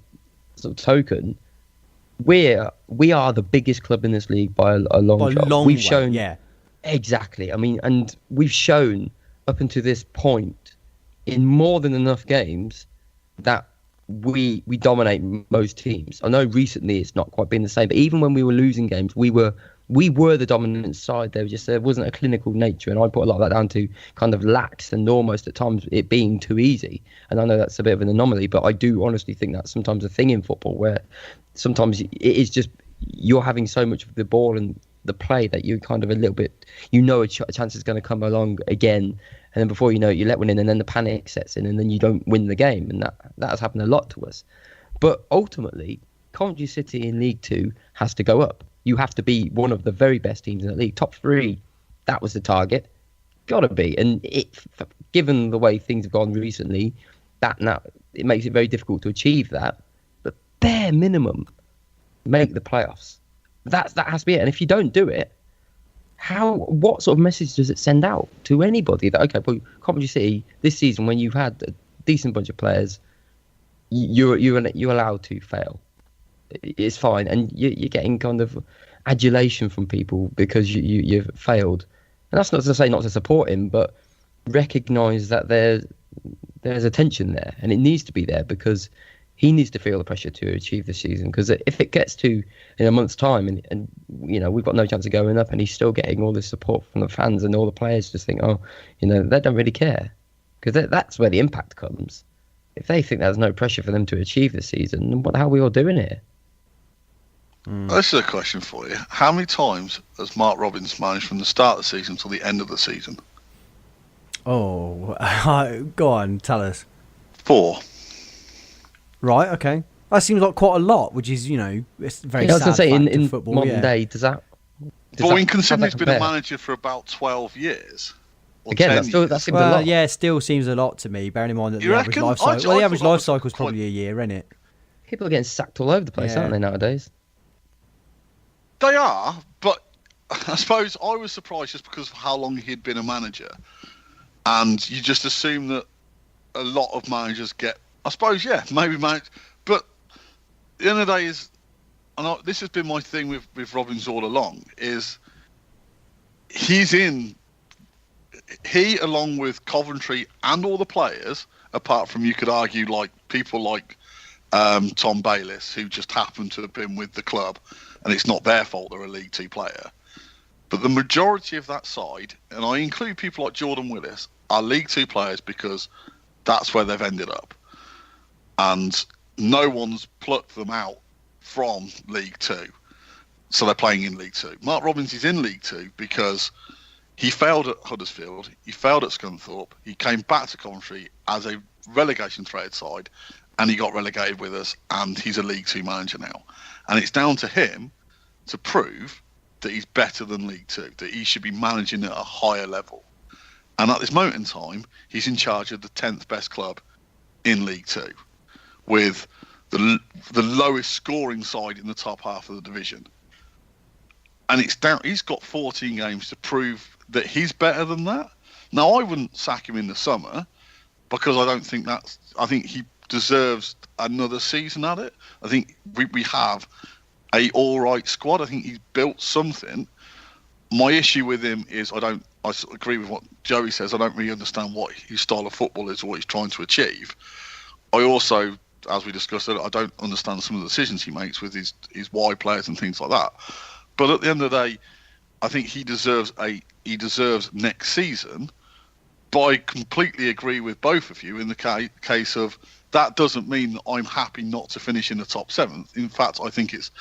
sort of token, we are the biggest club in this league by a long shot. We've shown, yeah, exactly. I mean, and we've shown up until this point in more than enough games that we dominate most teams. I know recently it's not quite been the same, but even when we were losing games, we were the dominant side. There wasn't a clinical nature, and I put a lot of that down to kind of lax and almost at times it being too easy. And I know that's a bit of an anomaly, but I do honestly think that's sometimes a thing in football where sometimes it is just you're having so much of the ball and the play that you kind of a little bit, a chance is going to come along again, and then before you know it, you let one in, and then the panic sets in, and then you don't win the game, and that has happened a lot to us. But ultimately, Coventry City in League 2 has to go up. You have to be one of the very best teams in the league. Top 3, that was the target. Got to be. And given the way things have gone recently, it makes it very difficult to achieve that. But bare minimum, make the playoffs. That has to be it. And if you don't do it, what sort of message does it send out to anybody that, okay, well, Coventry City this season, when you've had a decent bunch of players, you're allowed to fail. It's fine, and you're getting kind of adulation from people because you've failed. And that's not to say not to support him, but recognise that there's a tension there, and it needs to be there because he needs to feel the pressure to achieve the season. Because if it gets to in a month's time, and we've got no chance of going up, and he's still getting all this support from the fans and all the players, just think, they don't really care, because that's where the impact comes. If they think there's no pressure for them to achieve the season, then what the hell are we all doing here? This is a question for you. How many times has Mark Robbins managed from the start of the season till the end of the season? Oh, go on, tell us. 4. Right, okay. That seems like quite a lot, which is, it's very sad. I was going to say, in football, modern day, does that... But when considering he's been a manager for about 12 years... or Again, 10 years. that seems a lot. Yeah, it still seems a lot to me, bearing in mind that You the average reckon? life cycle. I The average thought that life was cycle is quite- probably a year, isn't it? People are getting sacked all over the place, Yeah. aren't they, nowadays? They are, but I suppose I was surprised just because of how long he'd been a manager. And you just assume that a lot of managers get, I suppose, yeah, maybe manage. But the end of the day is, this has been my thing with Robbins all along, is he along with Coventry and all the players, apart from you could argue like people like Tom Bayliss, who just happened to have been with the club, and it's not their fault they're a League Two player. But the majority of that side, and I include people like Jordan Willis, are League Two players because that's where they've ended up. And no one's plucked them out from League Two. So they're playing in League Two. Mark Robbins is in League Two because he failed at Huddersfield, he failed at Scunthorpe, he came back to Coventry as a relegation threatened side, and he got relegated with us, and he's a League Two manager now. And it's down to him to prove that he's better than League Two, that he should be managing at a higher level. And at this moment in time, he's in charge of the 10th best club in League Two, with the lowest scoring side in the top half of the division. And it's down. He's got 14 games to prove that he's better than that. Now, I wouldn't sack him in the summer because I don't think that's. I think he deserves another season at it. I think we have a all right squad. I think he's built something. My issue with him is I agree with what Joey says. I don't really understand what his style of football is or what he's trying to achieve. I also, as we discussed earlier, I don't understand some of the decisions he makes with his wide players and things like that. But at the end of the day, I think he deserves next season. But I completely agree with both of you in the case of that doesn't mean that I'm happy not to finish in the top 7th. In fact, I think it's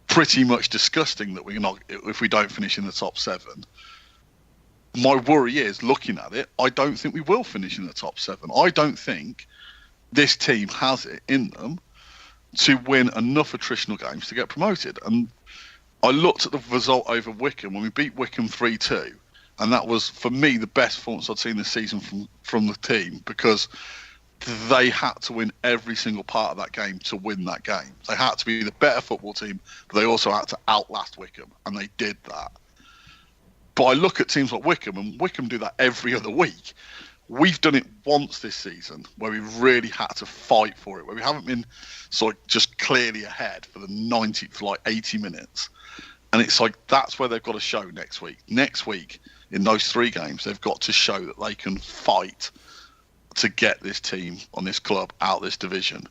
pretty much disgusting that if we don't finish in the top 7. My worry is, looking at it, I don't think we will finish in the top 7. I don't think this team has it in them to win enough attritional games to get promoted. And I looked at the result over Wycombe when we beat Wycombe 3-2, and that was, for me, the best performance I'd seen this season from the team, because they had to win every single part of that game to win that game. They had to be the better football team, but they also had to outlast Wycombe, and they did that. But I look at teams like Wycombe, and Wycombe do that every other week. We've done it once this season where we really had to fight for it, where we haven't been sort of just clearly ahead for 80 minutes. And it's like, that's where they've got to show next week. Next week, in those 3 games, they've got to show that they can fight to get this team on this club out of this division.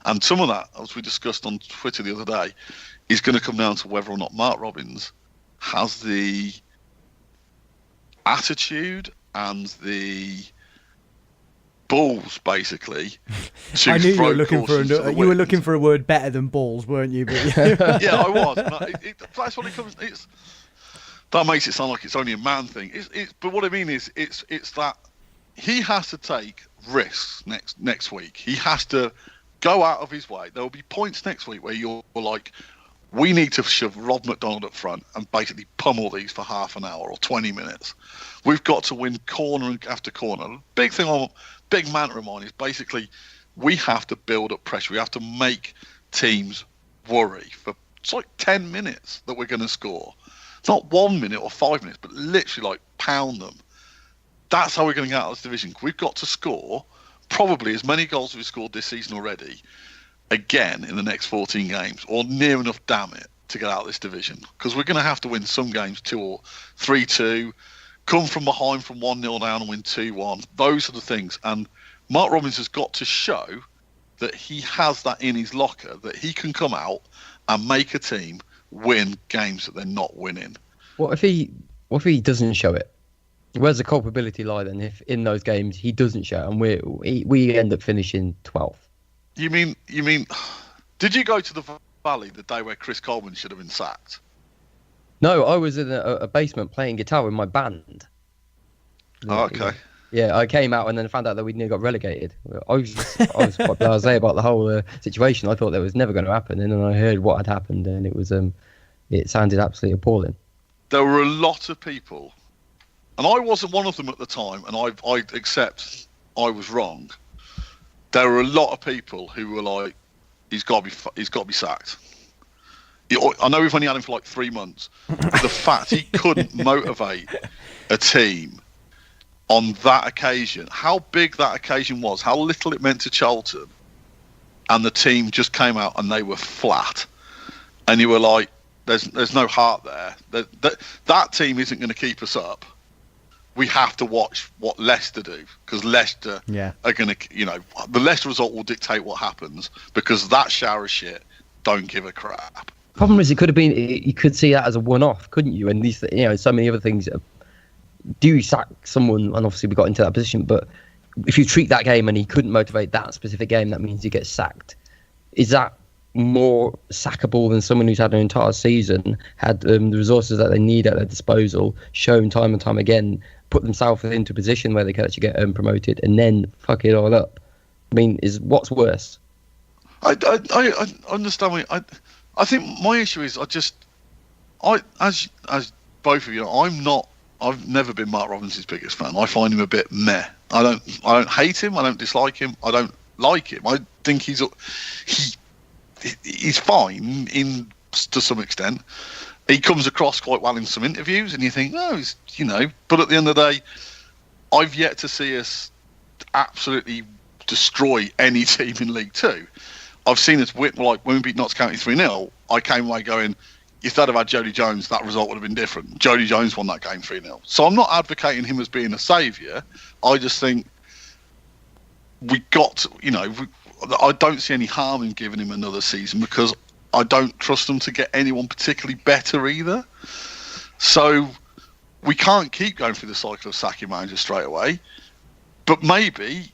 And some of that, as we discussed on Twitter the other day, is going to come down to whether or not Mark Robbins has the attitude and the balls, basically. I knew you were looking for a word better than balls, weren't you? But yeah, I was. That's what it comes. That makes it sound like it's only a man thing. But what I mean is, it's that he has to take risks next week. He has to go out of his way. There will be points next week where you're like, we need to shove Rob McDonald up front and basically pummel these for half an hour or 20 minutes. We've got to win corner after corner. Big mantra of mine is basically we have to build up pressure. We have to make teams worry for it's like 10 minutes that we're going to score. It's not 1 minute or 5 minutes, but literally like pound them. That's how we're going to get out of this division. We've got to score probably as many goals as we've scored this season already again in the next 14 games, or near enough, damn it, to get out of this division. Because we're going to have to win some games 2 or 3-2, come from behind from 1-0 down and win 2-1. Those are the things. And Mark Robbins has got to show that he has that in his locker, that he can come out and make a team win games that they're not winning. What if he doesn't show it? Where's the culpability lie then? If in those games he doesn't show it and we end up finishing 12th? You mean? Did you go to the Valley the day where Chris Coleman should have been sacked? No, I was in a basement playing guitar with my band. Oh, okay. Yeah, I came out and then found out that we nearly got relegated. I was quite blasé about the whole situation. I thought that was never going to happen, and then I heard what had happened, and it sounded absolutely appalling. There were a lot of people and I wasn't one of them at the time, and I accept I was wrong. There were a lot of people who were like, he's got to be sacked. I know we've only had him for like 3 months. The fact he couldn't motivate a team on that occasion, how big that occasion was, how little it meant to Charlton, and the team just came out and they were flat, and you were like, there's no heart there. That team isn't going to keep us up. We have to watch what Leicester do, because Leicester are going to, the Leicester result will dictate what happens, because that shower of shit don't give a crap. Problem is, it could have been, you could see that as a one-off, couldn't you? And these, so many other things. Do you sack someone? And obviously we got into that position, but if you treat that game and he couldn't motivate that specific game, that means you get sacked. Is that more sackable than someone who's had an entire season, had the resources that they need at their disposal, shown time and time again, put themselves into a position where they can actually get promoted, and then fuck it all up? I mean, what's worse? I understand. I think my issue is as both of you, I've never been Mark Robinson's biggest fan. I find him a bit meh. I don't hate him. I don't dislike him. I don't like him. I think he's fine to some extent. He comes across quite well in some interviews, and you think, he's. But at the end of the day, I've yet to see us absolutely destroy any team in League Two. I've seen us when we beat Notts County 3-0, I came away going, if they'd have had Jody Jones, that result would have been different. Jody Jones won that game 3-0. So I'm not advocating him as being a saviour. I just think we got to, I don't see any harm in giving him another season, because I don't trust them to get anyone particularly better either. So we can't keep going through the cycle of sacking managers straight away. But maybe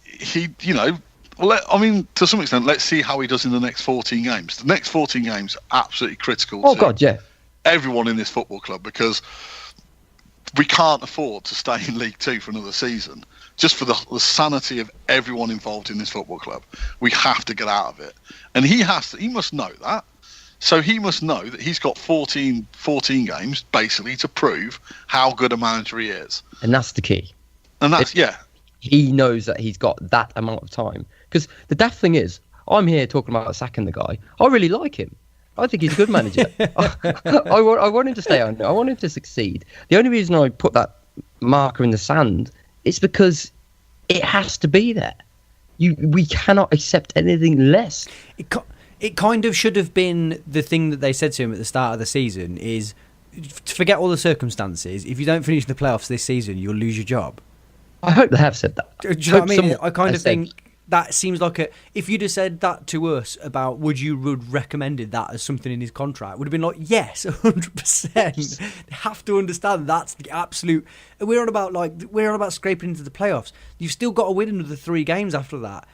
he, to some extent, let's see how he does in the next 14 games. The next 14 games are absolutely critical to everyone in this football club, because we can't afford to stay in League Two for another season. Just for the sanity of everyone involved in this football club, we have to get out of it. And he must know that. So he must know that he's got 14 games, basically, to prove how good a manager he is. And that's the key. And that's, He knows that he's got that amount of time. Because the daft thing is, I'm here talking about sacking the guy. I really like him. I think he's a good manager. I want him to stay on. I want him to succeed. The only reason I put that marker in the sand is because it has to be there. We cannot accept anything less. It kind of should have been the thing that they said to him at the start of the season is, forget all the circumstances. If you don't finish the playoffs this season, you'll lose your job. I hope they have said that. Do you know what I mean? I kind of think that seems like if you'd have said that to us about would recommended that as something in his contract, would have been like, yes, 100%. They have to understand that's the absolute. We're on about scraping into the playoffs. You've still got to win another 3 games after that.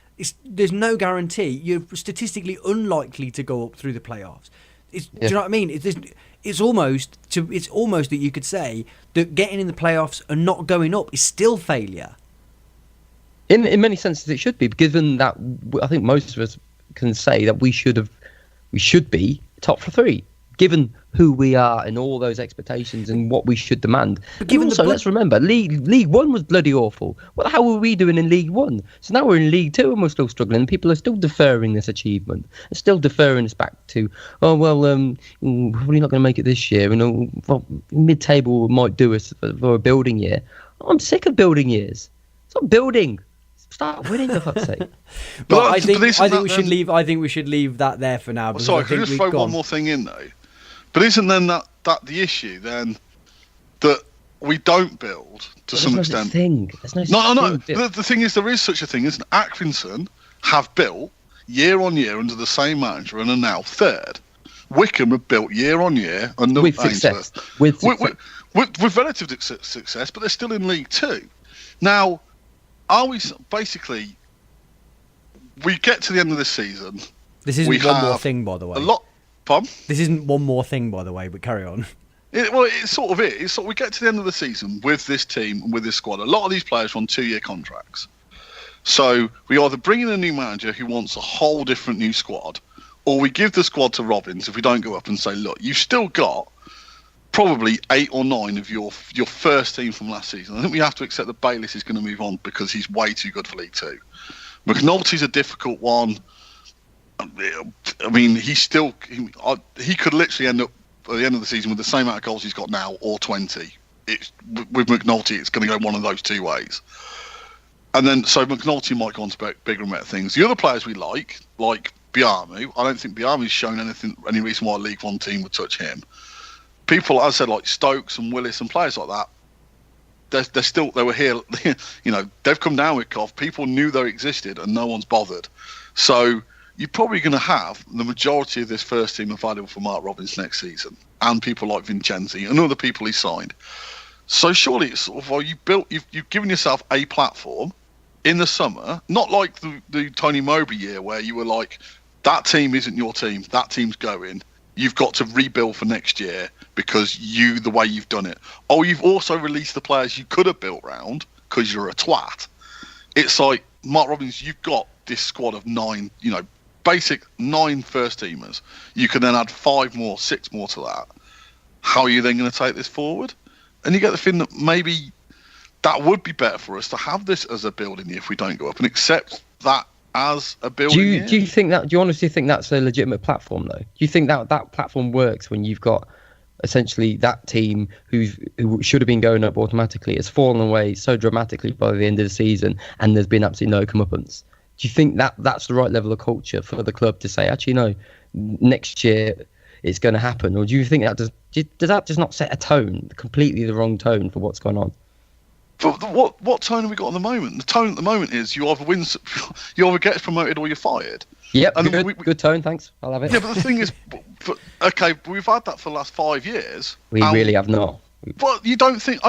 There's no guarantee. You're statistically unlikely to go up through the playoffs. Do you know what I mean? It's almost that you could say that getting in the playoffs and not going up is still failure. In many senses, it should be, given that I think most of us can say that we should be top 3, given who we are and all those expectations and what we should demand. But given also, let's remember, League One was bloody awful. What the hell were we doing in League One? So now we're in League Two and we're still struggling. People are still deferring this achievement, and still deferring us back to, probably not going to make it this year. Mid-table might do us for a building year. I'm sick of building years. Stop building. Start winning, for fuck's sake. But I think we should leave. I think we should leave that there for now. Sorry, can I just throw one more thing in though? But isn't then that the issue then that we don't build to some extent? No. The thing is, there is such a thing, isn't it? Accrington have built year on year under the same manager and are now 3rd. Wickham have built year on year under with success. With relative success, but they're still in League Two. Now, are we basically? We get to the end of this season. This isn't one more thing, by the way. Pardon? This isn't one more thing, by the way, but carry on. It sort of is. We get to the end of the season with this team and with this squad. A lot of these players are on 2-year contracts. So we either bring in a new manager who wants a whole different new squad, or we give the squad to Robbins if we don't go up and say, look, you've still got probably 8 or 9 of your first team from last season. I think we have to accept that Bayliss is going to move on because he's way too good for League Two. McNulty's a difficult one. I mean, he could literally end up at the end of the season with the same amount of goals he's got now, or 20. With McNulty, it's going to go one of those two ways. And then, so McNulty might go on to bigger and better things. The other players we like Biamu, I don't think Biamu's shown any reason why a League One team would touch him. People, as I said, like Stokes and Willis and players like that, they were here, they've come down with cough. People knew they existed and no one's bothered. So you're probably going to have the majority of this first team available for Mark Robins next season, and people like Vincenzi and other people he signed. So surely it's sort of, well, you've given yourself a platform in the summer, not like the Tony Mowbray year where you were like, that team isn't your team, that team's going. You've got to rebuild for next year because the way you've done it. Oh, you've also released the players you could have built round because you're a twat. It's like, Mark Robins, you've got this squad of 9, basic 9 first teamers. You can then add 5 more, 6 more to that. How are you then going to take this forward? And you get the feeling that maybe that would be better for us to have this as a building year if we don't go up and accept that as a building year. Do you honestly think that's a legitimate platform, though? Do you think that platform works when you've got essentially that team who should have been going up automatically has fallen away so dramatically by the end of the season and there's been absolutely no comeuppance? Do you think that's the right level of culture for the club to say, actually, no, next year it's going to happen? Or do you think does that just not set a tone, completely the wrong tone for what's going on? But what tone have we got at the moment? The tone at the moment is you either get promoted or you're fired. Yep, and good tone, thanks. I'll have it. Yeah, but the thing is, we've had that for the last 5 years. We really have not. Well, you don't think...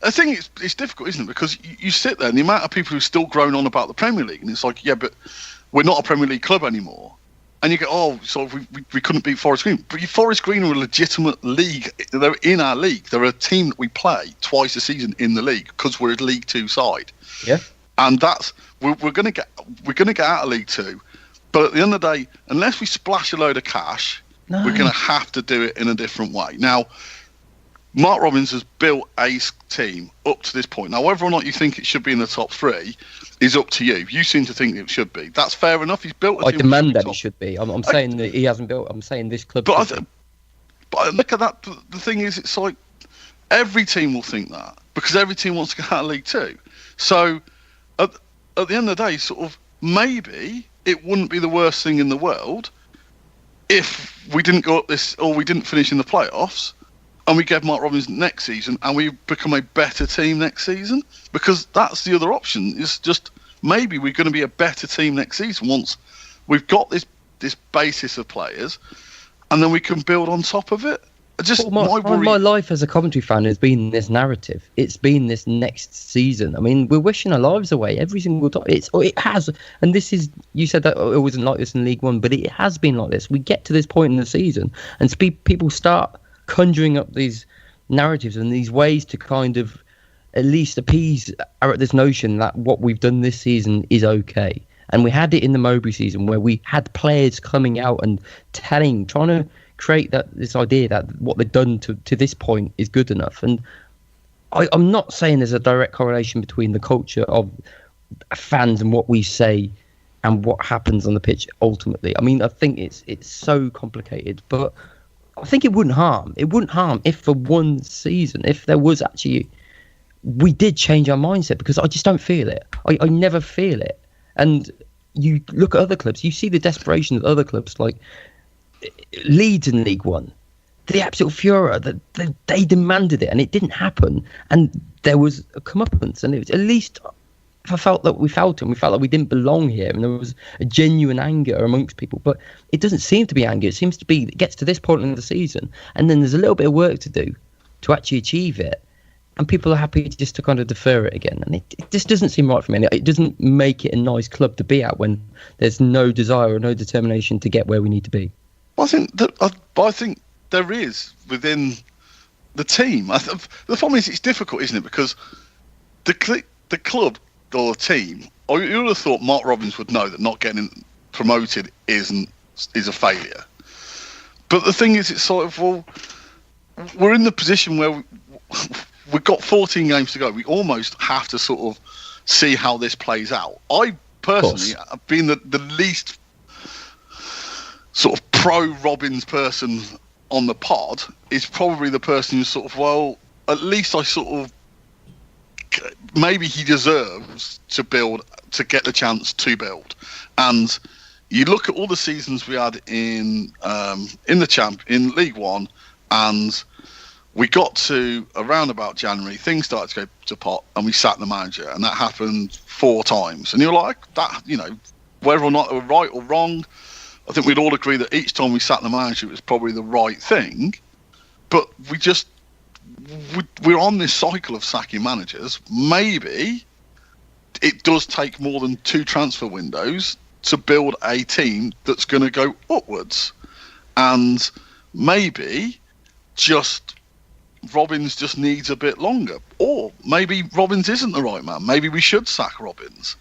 I think it's difficult, isn't it? Because you sit there and the amount of people who've still grown on about the Premier League, and it's like, yeah, but we're not a Premier League club anymore. And you go, so we couldn't beat Forest Green. But Forest Green are a legitimate league. They're in our league. They're a team that we play twice a season in the league because we're a League Two side. Yeah. And we're going to get out of League Two. But at the end of the day, unless we splash a load of cash, we're going to have to do it in a different way. Now, Mark Robins has built a team up to this point. Now, whether or not you think it should be in the top 3 is up to you. You seem to think it should be. That's fair enough. He's built a team. I demand that he should be. I'm saying that he hasn't built. I'm saying this club. But look at that. The thing is, it's like every team will think that because every team wants to get out of League Two. So at the end of the day, sort of maybe it wouldn't be the worst thing in the world if we didn't go up this or we didn't finish in the playoffs. And we gave Mark Robins next season, and we become a better team next season, because that's the other option. It's just maybe we're going to be a better team next season once we've got this basis of players, and then we can build on top of it. My life as a Coventry fan has been this narrative. It's been this next season. I mean, we're wishing our lives away every single time. It has, and this is. You said that it wasn't like this in League One, but it has been like this. We get to this point in the season, and people start conjuring up these narratives and these ways to kind of at least appease this notion that what we've done this season is okay. And we had it in the Mowbray season where we had players coming out and trying to create this idea that what they've done to this point is good enough. And I'm not saying there's a direct correlation between the culture of fans and what we say and what happens on the pitch ultimately. I mean, I think it's so complicated, but I think it wouldn't harm. It wouldn't harm if for one season, if there was actually, we did change our mindset, because I just don't feel it. I never feel it. And you look at other clubs, you see the desperation of other clubs like Leeds in League One, the absolute furor that they demanded it and it didn't happen. And there was a comeuppance, and it was, at least I felt that we felt like we didn't belong here, and there was a genuine anger amongst people. But it doesn't seem to be anger. It seems to be, it gets to this point in the season, and then there's a little bit of work to do to actually achieve it, and people are happy just to kind of defer it again. And it just doesn't seem right for me. It doesn't make it a nice club to be at when there's no desire or no determination to get where we need to be. Well, I think there is within the team. The problem is it's difficult, isn't it? Because the club or the team, or you would have thought Mark Robins would know that not getting promoted is a failure. But the thing is, it's sort of, well, we're in the position where we've got 14 games to go. We almost have to sort of see how this plays out. I personally have been the least sort of pro Robbins person on the pod. Is probably the person who's sort of, well, at least I sort of, maybe he deserves to get the chance to build. And you look at all the seasons we had in League One, and we got to around about January, things started to go to pot, and we sacked the manager, and that happened 4 times. And you're like, that, whether or not they were right or wrong, I think we'd all agree that each time we sacked the manager, it was probably the right thing. But we're on this cycle of sacking managers. Maybe it does take more than 2 transfer windows to build a team that's going to go upwards. And maybe Robbins just needs a bit longer. Or maybe Robbins isn't the right man. Maybe we should sack Robbins.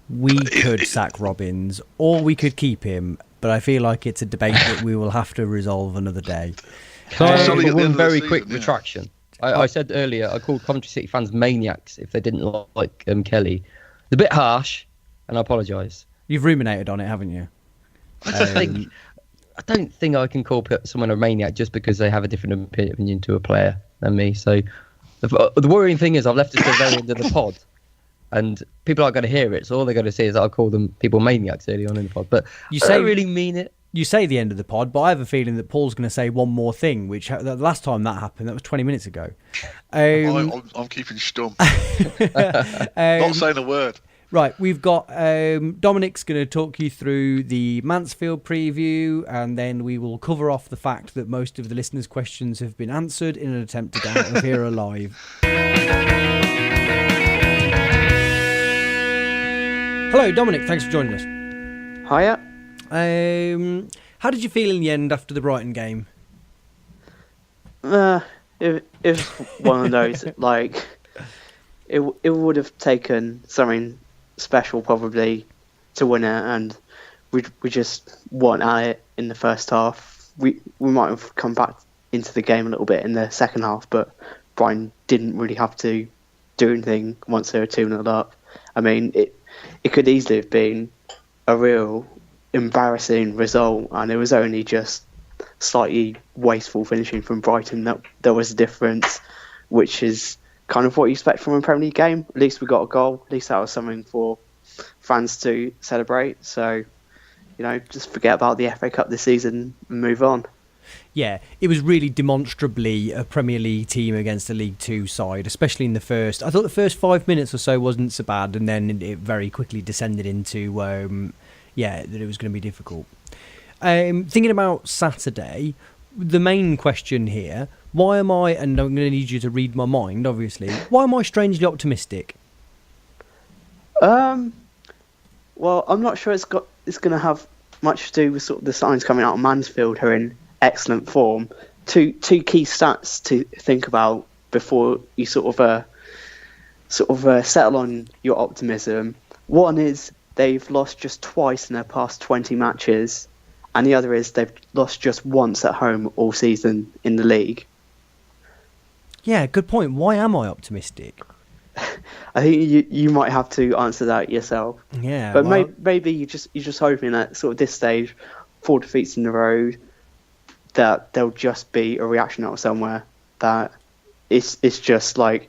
We could sack Robbins, or we could keep him, but I feel like it's a debate that we will have to resolve another day. One very quick retraction. I said earlier, I called Coventry City fans maniacs if they didn't like Kelly. It's a bit harsh, and I apologise. You've ruminated on it, haven't you? I don't think I can call someone a maniac just because they have a different opinion to a player than me. So the worrying thing is I've left it to the very end of the pod, and people aren't going to hear it. So all they're going to see is that I call them people maniacs early on in the pod. But I don't really mean it. You say the end of the pod, but I have a feeling that Paul's going to say one more thing, which the last time that happened, that was 20 minutes ago. I'm keeping stum. Not saying a word. Right, we've got Dominic's going to talk you through the Mansfield preview, and then we will cover off the fact that most of the listeners' questions have been answered in an attempt to get out of here alive. Hello, Dominic. Thanks for joining us. Hiya. How did you feel in the end after the Brighton game? It was one of those, like, it would have taken something special probably to win it, and we just weren't at it in the first half. We might have come back into the game a little bit in the second half, but Brighton didn't really have to do anything once they were 2-0 up. I mean, it could easily have been a real embarrassing result, and it was only just slightly wasteful finishing from Brighton that there was a difference, which is kind of what you expect from a Premier League game. At least we got a goal. At least that was something for fans to celebrate. So, just forget about the FA Cup this season and move on. Yeah, it was really demonstrably a Premier League team against a League Two side, especially in the first. I thought the first 5 minutes or so wasn't so bad, and then it very quickly descended into, that it was going to be difficult. Thinking about Saturday, the main question here, why am I, and I'm going to need you to read my mind, obviously, why am I strangely optimistic? Well, I'm not sure it's going to have much to do with sort of the signs coming out of Mansfield, who are in excellent form. Two key stats to think about before you sort of settle on your optimism. One is they've lost just twice in their past 20 matches, and the other is they've lost just once at home all season in the league. Yeah, good point. Why am I optimistic? I think you might have to answer that yourself. Yeah, but maybe you're just hoping that sort of this stage, 4 defeats in a row, that there'll just be a reaction out of somewhere, that it's just like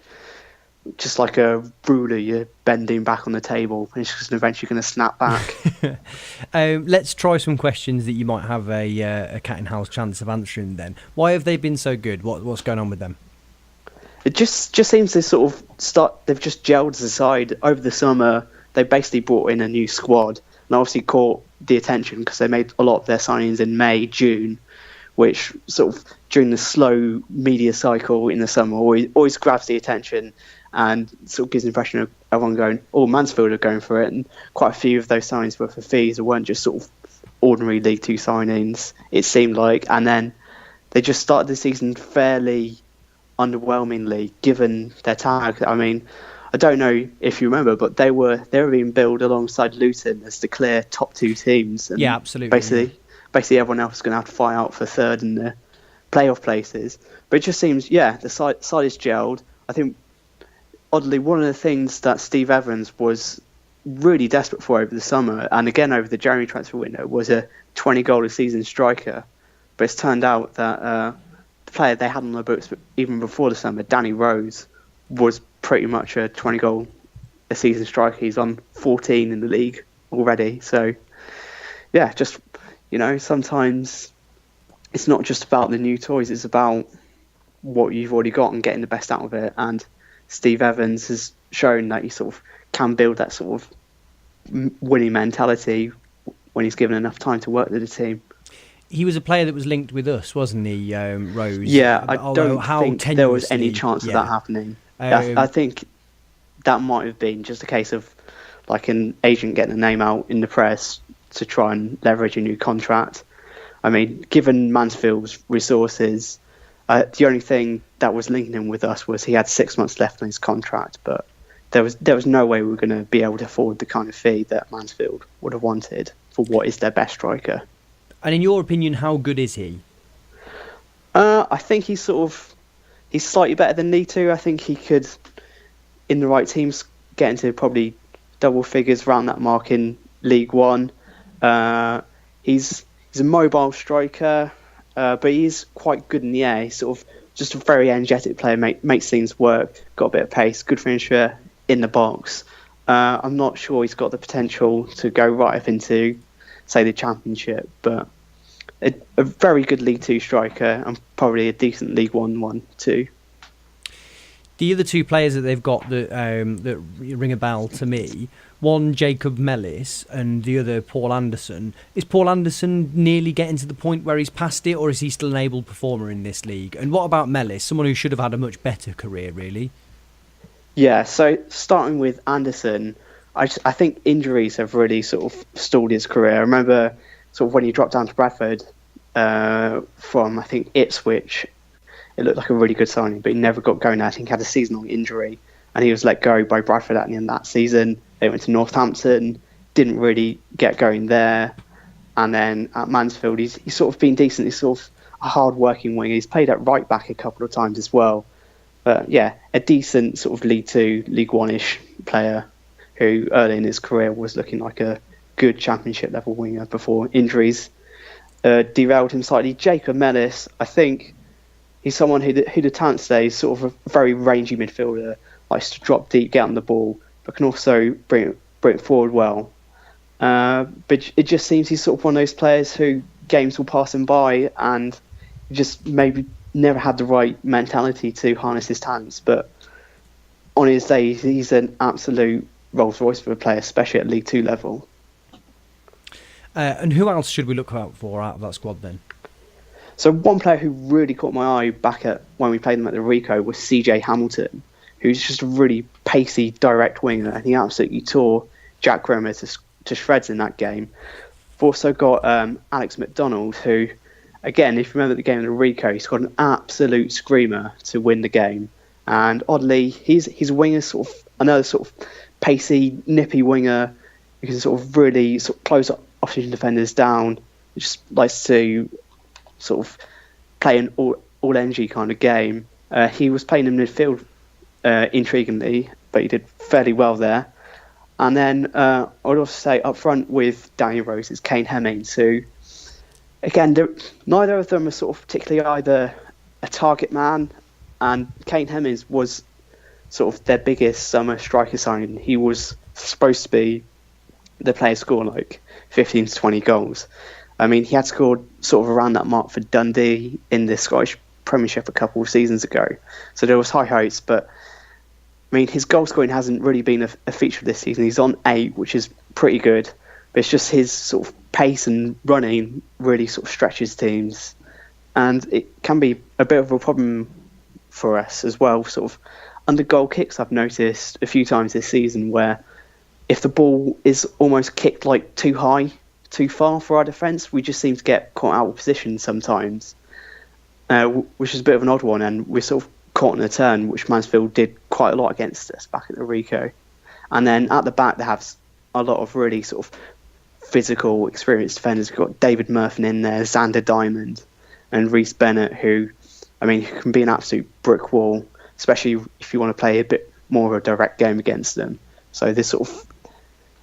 a ruler you're bending back on the table, and it's just eventually going to snap back. Let's try some questions that you might have a cat and house chance of answering then. Why have they been so good? What's going on with them? It just seems to sort of they've just gelled as a side. Over the summer, they basically brought in a new squad, and obviously caught the attention because they made a lot of their signings in May, June, which sort of during the slow media cycle in the summer always grabs the attention and sort of gives the impression of everyone going, oh, Mansfield are going for it. And quite a few of those signings were for fees. It weren't just sort of ordinary League Two signings, it seemed like. And then they just started the season fairly underwhelmingly, given their tag. I mean, I don't know if you remember, but they were being billed alongside Luton as the clear top 2 teams. And yeah, absolutely. Basically, everyone else is going to have to fight out for third in the playoff places. But it just seems, the side is gelled. I think, oddly, one of the things that Steve Evans was really desperate for over the summer, and again over the January transfer window, was a 20-goal-a-season striker. But it's turned out that the player they had on their books even before the summer, Danny Rose, was pretty much a 20-goal-a-season striker. He's on 14 in the league already. So, yeah, just, sometimes it's not just about the new toys, it's about what you've already got and getting the best out of it. And Steve Evans has shown that he sort of can build that sort of winning mentality when he's given enough time to work with the team. He was a player that was linked with us, wasn't he, Rose? Yeah, I don't think there was any chance of that happening. I think that might have been just a case of like an agent getting a name out in the press to try and leverage a new contract. I mean, given Mansfield's resources, the only thing that was linking him with us was he had 6 months left on his contract, but there was no way we were going to be able to afford the kind of fee that Mansfield would have wanted for what is their best striker. And in your opinion, how good is he? I think he's slightly better than Litu. I think he could, in the right teams, get into probably double figures around that mark in League One. He's a mobile striker, but he's quite good in the air. He's sort of just a very energetic player, makes things work, got a bit of pace, good finisher in the box. I'm not sure he's got the potential to go right up into, say, the Championship, but a very good League Two striker and probably a decent League One too. The other two players that they've got that ring a bell to me, one Jacob Mellis and the other Paul Anderson. Is Paul Anderson nearly getting to the point where he's past it, or is he still an able performer in this league? And what about Mellis, someone who should have had a much better career, really? Yeah, so starting with Anderson, I think injuries have really sort of stalled his career. I remember sort of when he dropped down to Bradford from, I think, Ipswich, it looked like a really good signing, but he never got going. I think he had a seasonal injury, and he was let go by Bradford at the end of that season. They went to Northampton, didn't really get going there, and then at Mansfield, he's sort of been decent. He's sort of a hard-working winger. He's played at right back a couple of times as well. But yeah, a decent sort of League Two, League One-ish player who early in his career was looking like a good Championship level winger before injuries derailed him slightly. Jacob Mellis, I think he's someone who the talent today is sort of a very rangy midfielder, likes to drop deep, get on the ball, but can also bring it forward well. But it just seems he's sort of one of those players who games will pass him by and just maybe never had the right mentality to harness his talents. But on his day, he's an absolute Rolls Royce for a player, especially at League Two level. And who else should we look out for out of that squad then? So one player who really caught my eye back at when we played them at the Rico was CJ Hamilton, who's just a really pacey, direct winger, and he absolutely tore Jack Bremer to shreds in that game. We've also got Alex McDonald, who, again, if you remember the game in the Rico, he scored an absolute screamer to win the game. And oddly, he's a winger, sort of another sort of pacey, nippy winger who can sort of really sort of close opposition defenders down. He just likes to sort of play an all energy kind of game. He was playing in midfield intriguingly, but he did fairly well there. And then I would also say up front with Daniel Rose is Kane Hemmings, who, again, neither of them are sort of particularly either a target man, and Kane Hemmings was sort of their biggest summer striker signing. He was supposed to be the player scoring like 15 to 20 goals. I mean, he had scored sort of around that mark for Dundee in the Scottish Premiership a couple of seasons ago. So there was high hopes, but I mean, his goal scoring hasn't really been a feature of this season. He's on 8, which is pretty good, but it's just his sort of pace and running really sort of stretches teams. And it can be a bit of a problem for us as well. Sort of under goal kicks, I've noticed a few times this season where if the ball is almost kicked like too high, too far for our defence, we just seem to get caught out of position sometimes, which is a bit of an odd one, and we're sort of caught in a turn, which Mansfield did quite a lot against us back at the Rico. And then at the back, they have a lot of really sort of physical, experienced defenders. We've got David Murphy in there, Xander Diamond, and Reece Bennett, who can be an absolute brick wall, especially if you want to play a bit more of a direct game against them. So there's sort of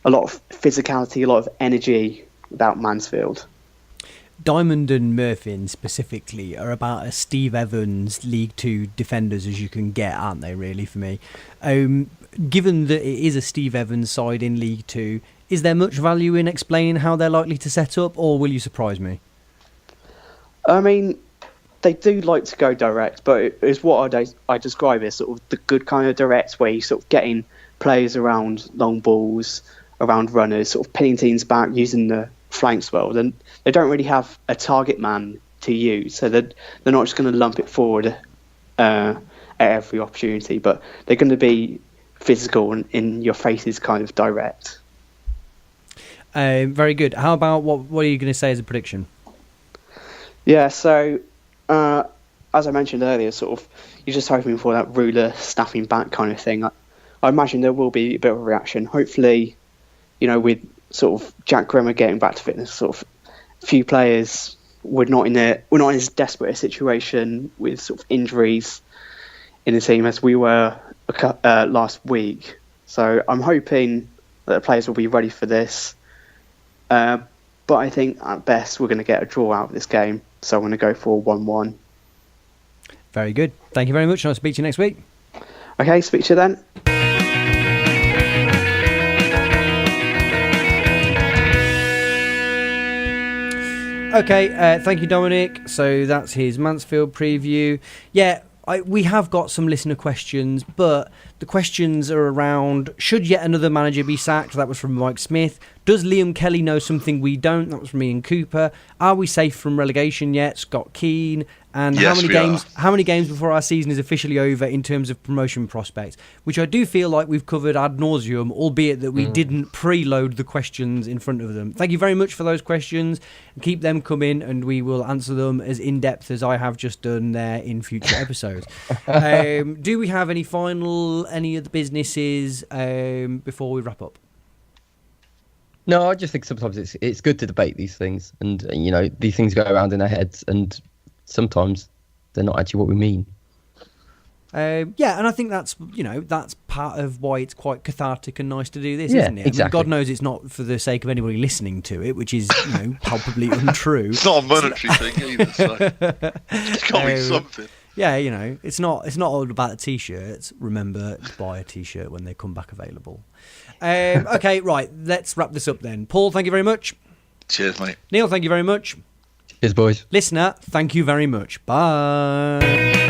a lot of physicality, a lot of energy about Mansfield. Diamond and Murphin specifically are about as Steve Evans League Two defenders as you can get, aren't they, really, for me? Given that it is a Steve Evans side in League Two, is there much value in explaining how they're likely to set up, or will you surprise me? I mean, they do like to go direct, but it's what I describe as sort of the good kind of direct, where you're sort of getting players around long balls, around runners, sort of pinning teams back, using the flanks well. And they don't really have a target man to use, so they're not just going to lump it forward at every opportunity, but they're going to be physical and in your faces kind of direct. Very good. How about what are you going to say as a prediction? Yeah, so as I mentioned earlier, sort of you're just hoping for that ruler snapping back kind of thing. I imagine there will be a bit of a reaction. Hopefully, with sort of Jack Grimmer getting back to fitness, sort of few players we're not in as desperate a situation with sort of injuries in the team as we were last week. So I'm hoping that the players will be ready for this. But I think at best we're going to get a draw out of this game. So I'm going to go for 1-1. Very good. Thank you very much, and I'll speak to you next week. Okay, speak to you then. Okay, thank you, Dominic. So that's his Mansfield preview. Yeah, we have got some listener questions, but the questions are around, should yet another manager be sacked? That was from Mike Smith. Does Liam Kelly know something we don't? That was from Ian Cooper. Are we safe from relegation yet? Scott Keane. And yes, how many games before our season is officially over in terms of promotion prospects? Which I do feel like we've covered ad nauseum, albeit that we didn't preload the questions in front of them. Thank you very much for those questions. Keep them coming, and we will answer them as in-depth as I have just done there in future episodes. Do we have any of the businesses before we wrap up? No, I just think sometimes it's good to debate these things, and these things go around in our heads, and sometimes they're not actually what we mean. Yeah, and I think that's part of why it's quite cathartic and nice to do this, Yeah, isn't it? exactly. I mean, God knows it's not for the sake of anybody listening to it, which is palpably untrue. It's not a monetary thing either, so it's got to be something. Yeah, it's not all about the t-shirts. Remember to buy a t-shirt when they come back available. Okay, right, let's wrap this up then. Paul, thank you very much. Cheers, mate. Neil, thank you very much. Cheers, boys. Listener, thank you very much. Bye.